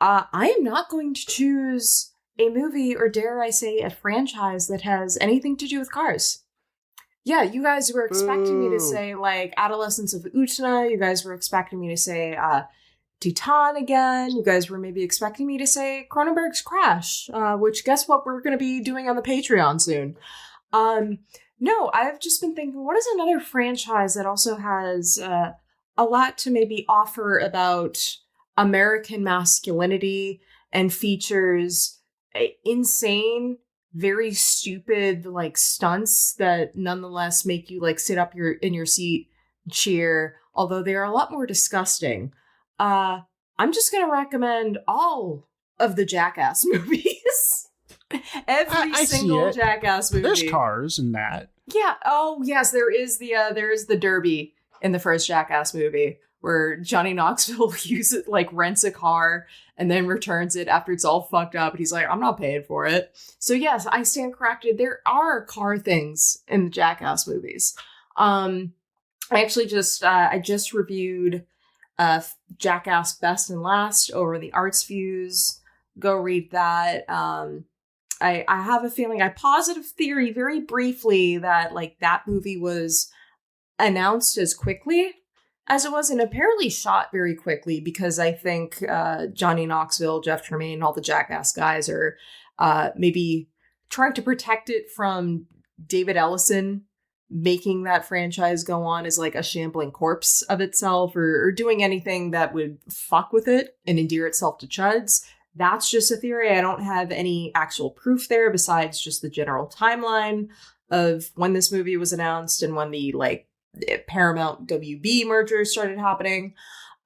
I am not going to choose a movie, or dare I say a franchise, that has anything to do with cars. Yeah, you guys were expecting me to say, like, Adolescence of Utna. You guys were expecting me to say Titan again. You guys were maybe expecting me to say Cronenberg's Crash, which guess what we're going to be doing on the Patreon soon. No, I've just been thinking, what is another franchise that also has a lot to maybe offer about American masculinity and features insane, very stupid, like, stunts that nonetheless make you, like, sit up in your seat and cheer, although they are a lot more disgusting. I'm just going to recommend all of the Jackass movies. Every I see single it. Jackass movie. There's cars in that. Yeah. Oh, yes. There is the Derby in the first Jackass movie, where Johnny Knoxville rents a car and then returns it after it's all fucked up, and he's like, "I'm not paying for it." So yes, I stand corrected. There are car things in the Jackass movies. I actually I just reviewed Jackass Best and Last over the Arts Views. Go read that. I have a feeling, I positive theory very briefly that, like, that movie was announced as quickly as it was, and apparently shot very quickly, because I think Johnny Knoxville, Jeff Tremaine, all the Jackass guys are maybe trying to protect it from David Ellison making that franchise go on as, like, a shambling corpse of itself, or doing anything that would fuck with it and endear itself to chuds. That's just a theory. I don't have any actual proof there besides just the general timeline of when this movie was announced and when the, like, Paramount WB merger started happening.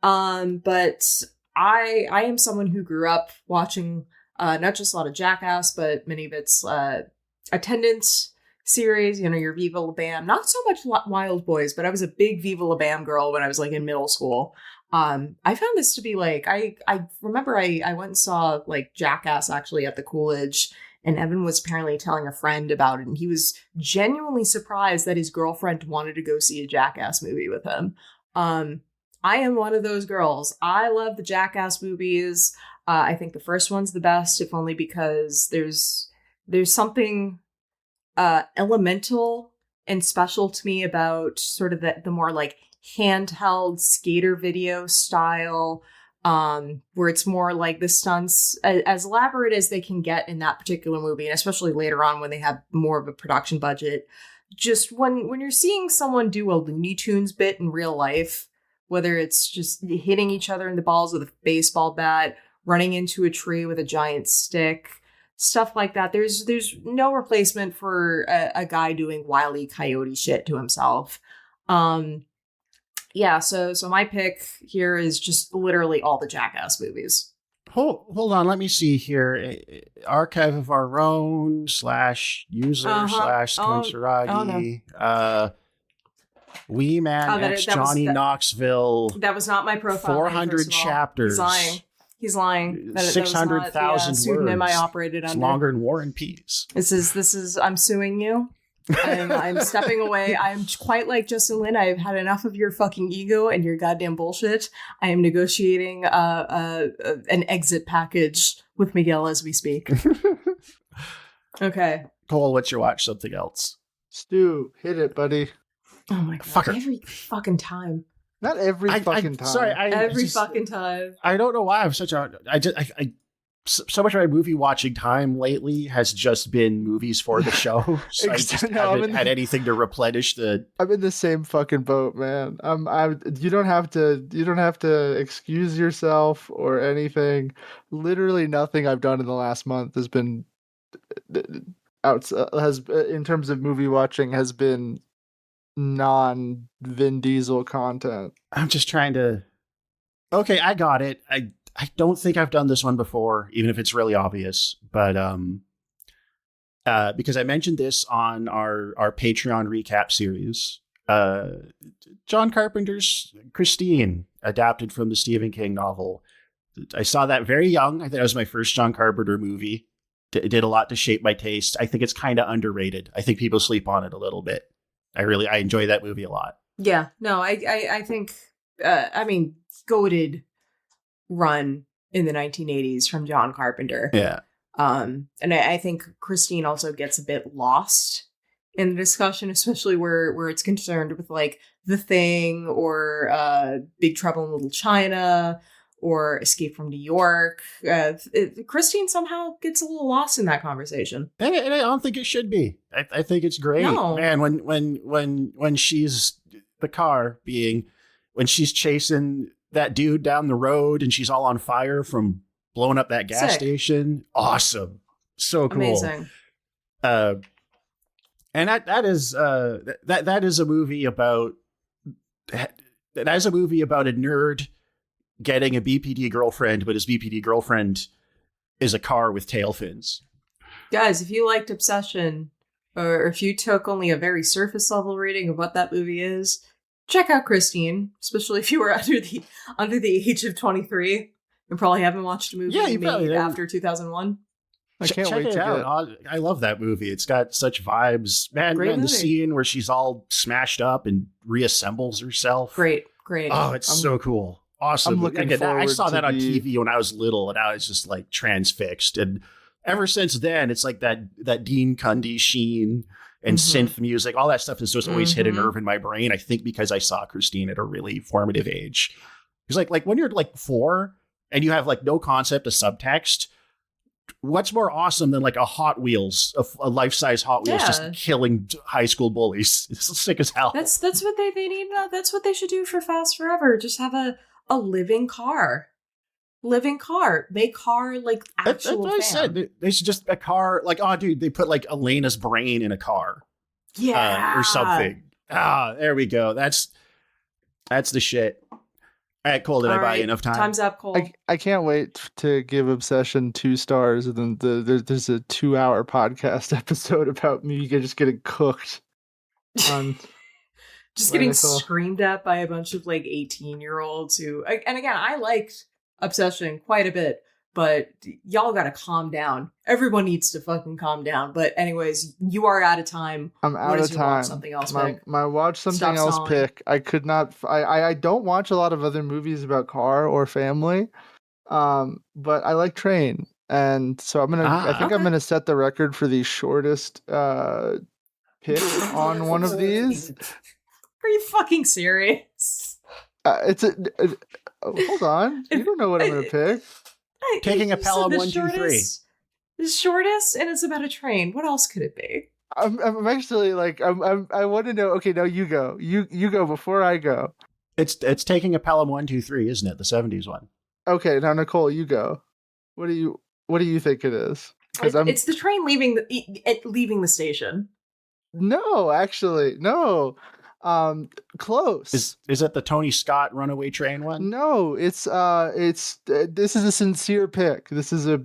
But I am someone who grew up watching not just a lot of Jackass, but many of its attendance series, your Viva La Bam. Not so much Wild Boys, but I was a big Viva La Bam girl when I was, like, in middle school. I found this to be, like, I remember I went and saw, like, Jackass actually at the Coolidge, and Evan was apparently telling a friend about it, and he was genuinely surprised that his girlfriend wanted to go see a Jackass movie with him. I am one of those girls. I love the Jackass movies. I think the first one's the best, if only because there's something elemental and special to me about sort of the more, like, handheld skater video style, where it's more like the stunts as elaborate as they can get in that particular movie, and especially later on when they have more of a production budget. Just when you're seeing someone do a Looney Tunes bit in real life, whether it's just hitting each other in the balls with a baseball bat, running into a tree with a giant stick, stuff like that, there's no replacement for a guy doing Wile E. Coyote shit to himself. Yeah, so my pick here is just literally all the Jackass movies. Hold on, let me see here. Archive of Our Own / user / Skonseragi. Wee Man X Johnny Knoxville. That was not my profile. 400 chapters. He's lying. 600,000 words. Pseudonym I operated It's under. longer than War and Peace. This is. I'm suing you. I'm stepping away. I'm quite like Justin Lin. I've had enough of your fucking ego and your goddamn bullshit. I am negotiating an exit package with Miguel as we speak. Okay. Cole, what's your watch? Something else. Stu, hit it, buddy. Oh my god! Fucker. Every fucking time. Not every fucking time. Sorry, Every fucking time. I don't know why I'm such a. So much of my movie watching time lately has just been movies for the show. So I just haven't had anything to replenish the. I'm in the same fucking boat, man. You don't have to excuse yourself or anything. Literally nothing I've done in the last month has been in terms of movie watching has been non Vin Diesel content. I'm just trying to. Okay, I got it. I don't think I've done this one before, even if it's really obvious. But because I mentioned this on our Patreon recap series, John Carpenter's Christine, adapted from the Stephen King novel. I saw that very young. I think it was my first John Carpenter movie. It did a lot to shape my taste. I think it's kind of underrated. I think people sleep on it a little bit. I enjoy that movie a lot. Yeah, no, I think, goated run in the 1980s from John Carpenter. Yeah. And I think Christine also gets a bit lost in the discussion, especially where it's concerned with like The Thing or Big Trouble in Little China or Escape from New York. Christine somehow gets a little lost in that conversation. And I don't think it should be. I think it's great. No. Man, when she's the car being, when she's chasing that dude down the road and she's all on fire from blowing up that gas station. Awesome. So cool. Amazing. And that is a movie about a nerd getting a BPD girlfriend, but his BPD girlfriend is a car with tail fins. Guys, if you liked Obsession, or if you took only a very surface level rating of what that movie is, check out Christine, especially if you were under the age of 23 and probably haven't watched a movie made after 2001. I can't Check wait it to out. I love that movie. It's got such vibes. Man, the scene where she's all smashed up and reassembles herself. Great. Oh, it's so cool. Awesome. I'm looking I saw that on TV when I was little and I was just like transfixed. And ever since then, it's like that Dean Cundy sheen and synth music, all that stuff has just always hit a nerve in my brain. I think because I saw Christine at a really formative age. Because like when you're like 4 and you have like no concept of subtext, what's more awesome than like a Hot Wheels, a life-size Hot Wheels just killing high school bullies? It's sick as hell. That's what they need. That's what they should do for Fast Forever. Just have a living car. Make car like actual. That's what I said. They should just a car like, oh dude, they put like Elena's brain in a car. Yeah. Or something. There we go. That's the shit. All right, Cole, did I buy you enough time? Time's up, Cole. I can't wait to give Obsession 2 stars, and then there's a 2-hour podcast episode about me just getting cooked on just getting screamed at by a bunch of like 18-year-olds who, and again, I liked Obsession quite a bit, but y'all gotta calm down. Everyone needs to fucking calm down. But anyways, you are out of time. I'm out of time. Watch something else pick? My watch something else pick. I could not. I don't watch a lot of other movies about car or family, but I like Train, and so I'm gonna. I think I'm gonna set the record for the shortest pick on one of these. Are you fucking serious? Hold on. You don't know what I'm gonna pick. Taking a Pelham 123. The shortest, and it's about a train. What else could it be? I'm actually like I want to know. Okay, now you go. You go before I go. It's taking a Pelham 123, isn't it? The 70s one. Okay, now Nicole, you go. What do you think it is? It's the train leaving the station. No, actually, no. Close. Is it the Tony Scott Runaway Train one? No, it's this is a sincere pick. This is a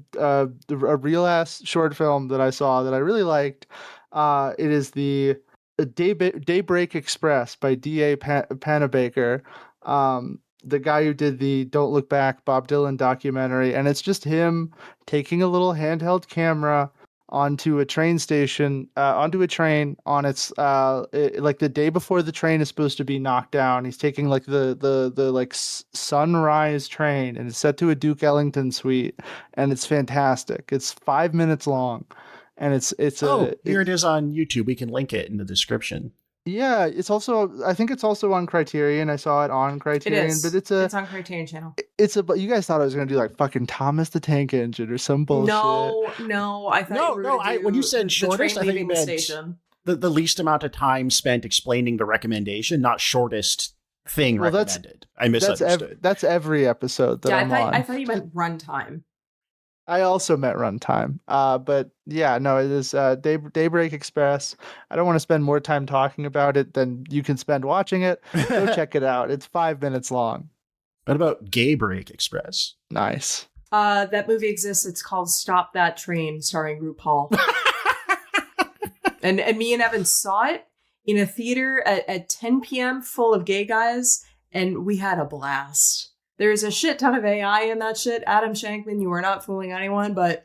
real ass short film that I saw that I really liked. It is the Daybreak Express by D.A. Panabaker, the guy who did the Don't Look Back Bob Dylan documentary, and it's just him taking a little handheld camera onto a train station, onto a train on its like the day before the train is supposed to be knocked down. He's taking like the like sunrise train, and it's set to a Duke Ellington suite, and it's fantastic. It's 5 minutes long, and it's here it is on YouTube. We can link it in the description. Yeah, it's also, I think it's also on Criterion. I saw it on Criterion, It is. but It's on Criterion Channel. but you guys thought I was gonna do like fucking Thomas the Tank Engine or some bullshit. No, I thought you were gonna do when you said the shortest, train I think you leaving the meant station. the least amount of time spent explaining the recommendation, not shortest thing Well, recommended. I misunderstood. That's every episode that Yeah, I'm on. I thought you meant runtime. I also meant runtime. But yeah, no, it is Daybreak Express. I don't want to spend more time talking about it than you can spend watching it. Go check it out. It's 5 minutes long. What about Gay Break Express? Nice. That movie exists. It's called Stop That Train, starring RuPaul. and me and Evan saw it in a theater at 10 p.m. full of gay guys, and we had a blast. There's a shit ton of AI in that shit. Adam Shankman, you are not fooling anyone, but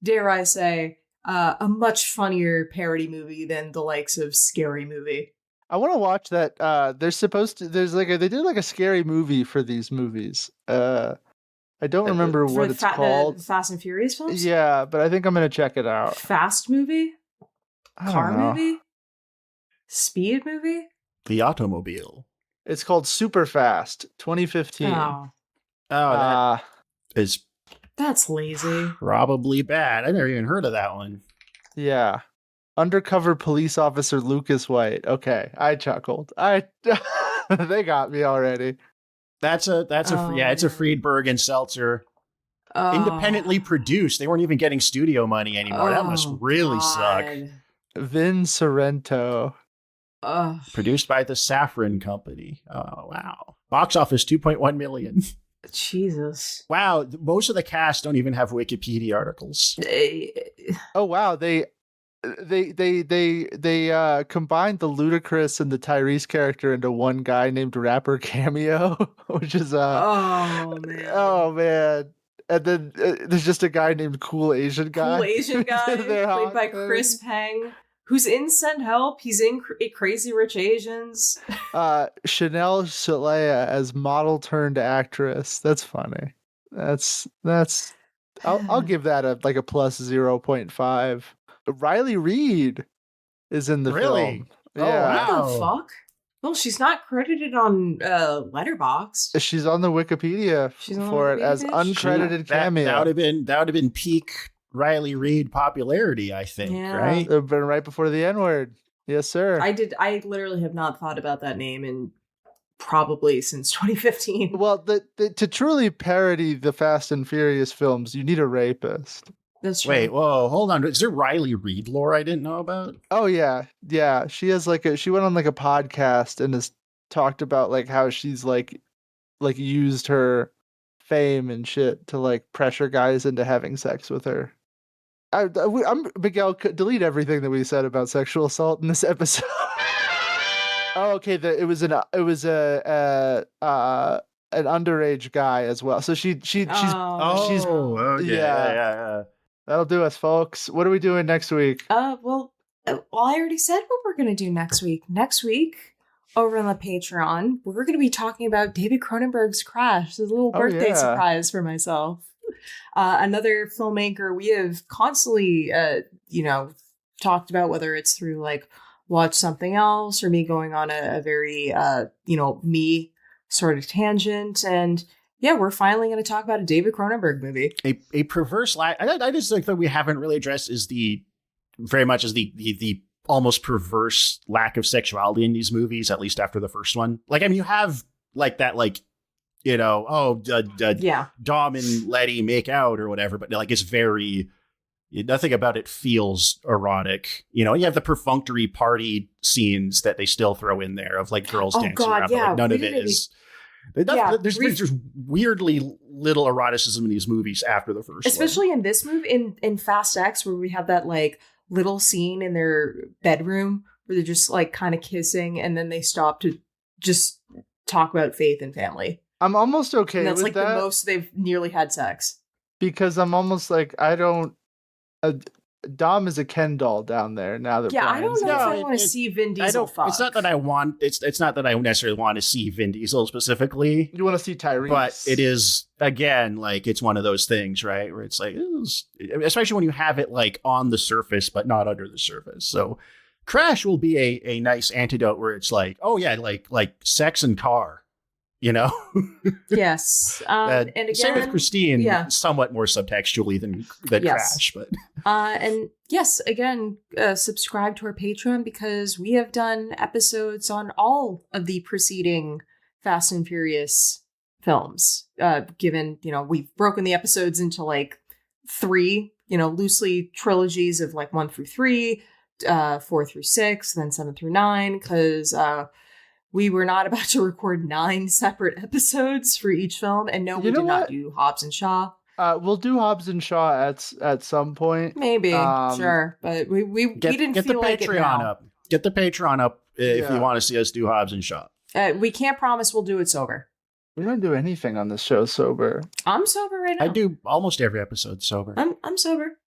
dare I say, a much funnier parody movie than the likes of Scary Movie. I want to watch that. They did like a scary movie for these movies. I don't remember For what the it's called. The Fast and Furious films? Yeah, but I think I'm gonna check it out. Fast movie? I don't Car know. movie? Speed movie? The Automobile. It's called Super Fast 2015. Oh, That is that's lazy. probably bad. I never even heard of that one. Yeah. Undercover police officer Lucas White. Okay, I chuckled. They got me already. It's a Friedberg and Seltzer Oh. independently produced. They weren't even getting studio money anymore. That must really suck. Vin Sorrento. Ugh. Produced by the Saffron Company. Oh wow! Box office 2.1 million. Jesus. Wow, most of the cast don't even have Wikipedia articles. Oh wow, they combined the Ludacris and the Tyrese character into one guy named Rapper Cameo, which is Oh man. oh man. And then there's just a guy named Cool Asian Guy. Cool Asian guy They're played by hot. Chris Peng, who's in Send Help. He's in Crazy Rich Asians. Chanel Shalea as model turned actress. That's funny. That's I'll give that a plus 0.5. Riley Reid is in the Really? film. Oh, Yeah. wow. What the fuck? Well, she's not credited on Letterboxd. She's on the Wikipedia She's on the for it as Wikipedia page? uncredited cameo. That would have been peak Riley Reid popularity, I think. Yeah. Right? Been right before the N-word. Yes, sir. I literally have not thought about that name in probably since 2015. Well, to truly parody the Fast and Furious films, you need a rapist. That's true. Wait, whoa, hold on. Is there Riley Reid lore I didn't know about? Oh yeah. She has she went on a podcast and has talked about how she's used her fame and shit to pressure guys into having sex with her. I'm Miguel. Delete everything that we said about sexual assault in this episode. Oh, okay. It was an underage guy as well. So she's yeah. that'll do us, folks. What are we doing next week? Well, I already said what we're going to do next week. Next week, over on the Patreon, we're going to be talking about David Cronenberg's Crash. It's a little birthday surprise for myself. Another filmmaker we have constantly, talked about, whether it's through Watch Something Else or me going on a very, me sort of tangent. And yeah, we're finally going to talk about a David Cronenberg movie. A perverse lack. I just think that we haven't really addressed is the almost perverse lack of sexuality in these movies, at least after the first one. You have Dom and Letty make out or whatever, but it's very, nothing about it feels erotic. You have the perfunctory party scenes that they still throw in there of girls dancing around, but none of it is. There's just weirdly little eroticism in these movies after the first especially one. in this movie, in Fast X, where we have that little scene in their bedroom where they're just kind of kissing and then they stop to just talk about faith and family. I'm almost okay And that's with the that most they've nearly had sex. because I'm almost I don't Dom is a Ken doll down there now that Yeah, I don't Brian's know if here. I want to see Vin I Diesel don't. fuck. It's not that I want. It's not that I necessarily want to see Vin Diesel specifically. You want to see Tyrese. But it is, again, like, it's one of those things, right? Where it's like, especially when you have it like on the surface, but not under the surface. So Crash will be a nice antidote where it's like, oh yeah, like sex and car, you know? Yes. And again, same with Christine, yeah. somewhat more subtextually than Yes. Crash, but and yes, again, subscribe to our Patreon because we have done episodes on all of the preceding Fast and Furious films. Given, we've broken the episodes into like 3, loosely trilogies of like 1 through 3, 4 through 6, then 7 through 9, because we were not about to record 9 separate episodes for each film. And no, we did not do Hobbs and Shaw. We'll do Hobbs and Shaw at some point. Maybe, sure, but we didn't get feel the like Patreon it now. up. Get the Patreon up if Yeah. you want to see us do Hobbs and Shaw. We can't promise we'll do it sober. We don't do anything on this show sober. I'm sober right now. I do almost every episode sober. I'm sober.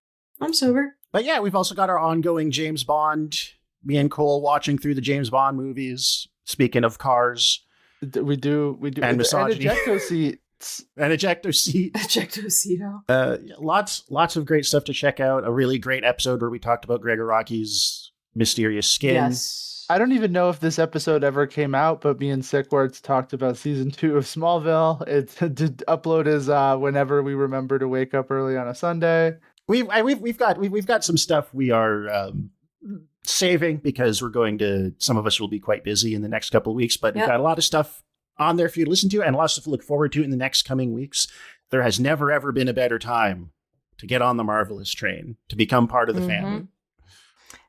I'm sober. But yeah, we've also got our ongoing James Bond. Me and Cole watching through the James Bond movies. Speaking of cars We do. And misogyny. And ejecto seats. and ejector seat. Ejectocito. Lots of great stuff to check out. A really great episode where we talked about Gregor Rocky's mysterious skin. Yes. I don't even know if this episode ever came out, but me and Sickwards talked about season 2 of Smallville. It did upload as whenever we remember to wake up early on a Sunday. We've got some stuff we are saving because some of us will be quite busy in the next couple of weeks, but we've got a lot of stuff on there for you to listen to and a lot of stuff to look forward to in the next coming weeks. There has never, ever been a better time to get on the Marvelous train, to become part of the family.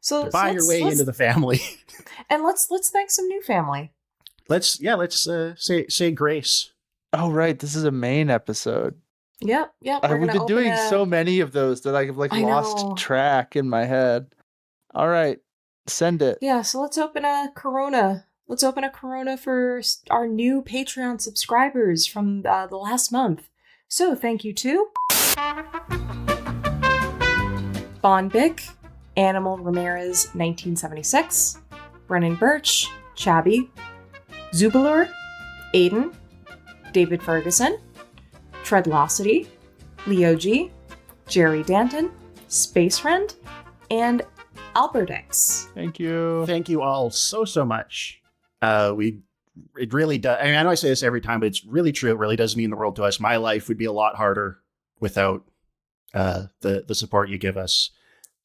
So To buy your way into the family. And let's thank some new family. Let's say grace. Oh, right. This is a main episode. Yep. We've We've been doing so many of those that I have I lost know. track in my head. All right. Send it. Yeah, so let's open a Corona. Let's open a Corona for our new Patreon subscribers from the last month. So thank you to Bonbic, Animal Ramirez 1976, Brennan Birch, Chabby, Zubalur, Aiden, David Ferguson, Treadlocity, Leo G, Jerry Danton, Space Friend, and Albert X. Thank you. Thank you all so much. It really does. I mean, I know I say this every time, but it's really true. It really does mean the world to us. My life would be a lot harder without the support you give us.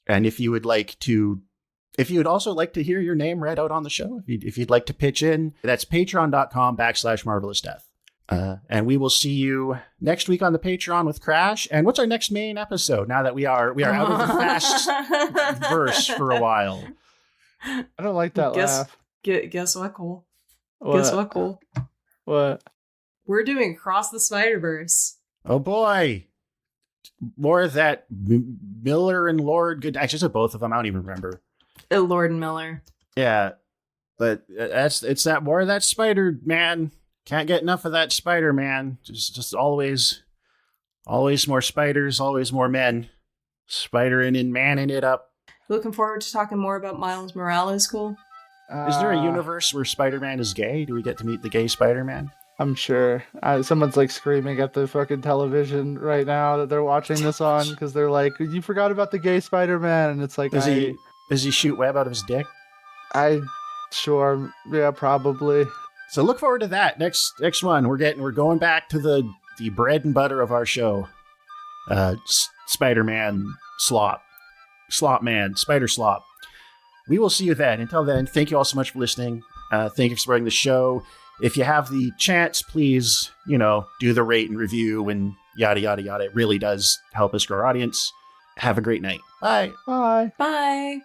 And if you would also like to hear your name read out on the show, if you'd like to pitch in, that's patreon.com/marvelousdeath. And we will see you next week on the Patreon with Crash. And what's our next main episode now that we are out of the fast verse for a while? I don't like that laugh. Guess what, Cole? What? Guess what, Cole? What? We're doing Cross the Spider-Verse. Oh boy. More of that Miller and Lord. Good. Actually, it's both of them. I don't even remember. Lord and Miller. Yeah. But it's that more of that Spider-Man. Can't get enough of that Spider-Man. Just always more spiders, always more men. Spidering and manning it up. Looking forward to talking more about Miles Morales, Cole. Is there a universe where Spider-Man is gay? Do we get to meet the gay Spider-Man? I'm sure. Someone's screaming at the fucking television right now that they're watching this on because they're like, "You forgot about the gay Spider-Man," and it's like, Does he shoot web out of his dick? Sure, yeah, probably. So look forward to that next one. We're going back to the bread and butter of our show. Spider-Man slop man, Spider slop. We will see you then. Until then, thank you all so much for listening. Thank you for supporting the show. If you have the chance, please, do the rate and review and yada, yada, yada. It really does help us grow our audience. Have a great night. Bye. Bye. Bye.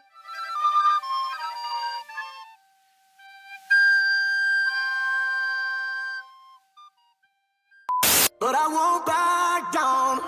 But I won't back down.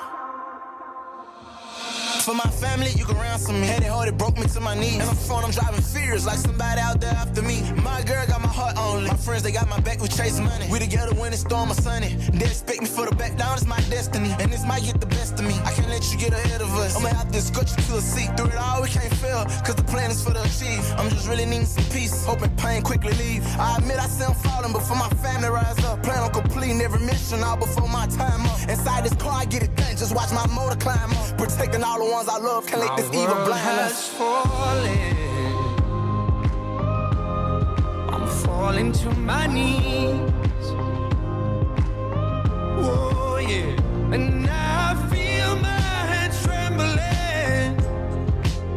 For my family, you can ransom me. Had it hard, it broke me to my knees. And I'm phone, I'm driving fears like somebody out there after me. My girl got my heart only. My friends, they got my back, we chase money. We together when it's storm or sunny. They expect me for the back down, it's my destiny. And this might get the best of me. I can't let you get ahead of us. I'ma have to escort you to a seat. Through it all, we can't fail, cause the plan is for the achieve. I'm just really needing some peace, hoping pain quickly leave. I admit I say I'm falling, but for my family rise up. Plan on completing every mission all before my time up. Inside this car, I get it done, just watch my motor climb up. Protecting all the ones I love, can't let this evil blind us. I'm falling to my knees. Whoa, yeah. And I feel my hands trembling.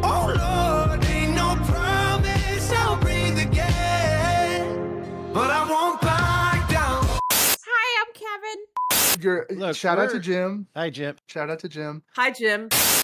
Oh Lord, ain't no promise I'll breathe again. But I won't back down. Hi, I'm Kevin. Shout out to Jim. Hi, Jim. Shout out to Jim. Hi, Jim.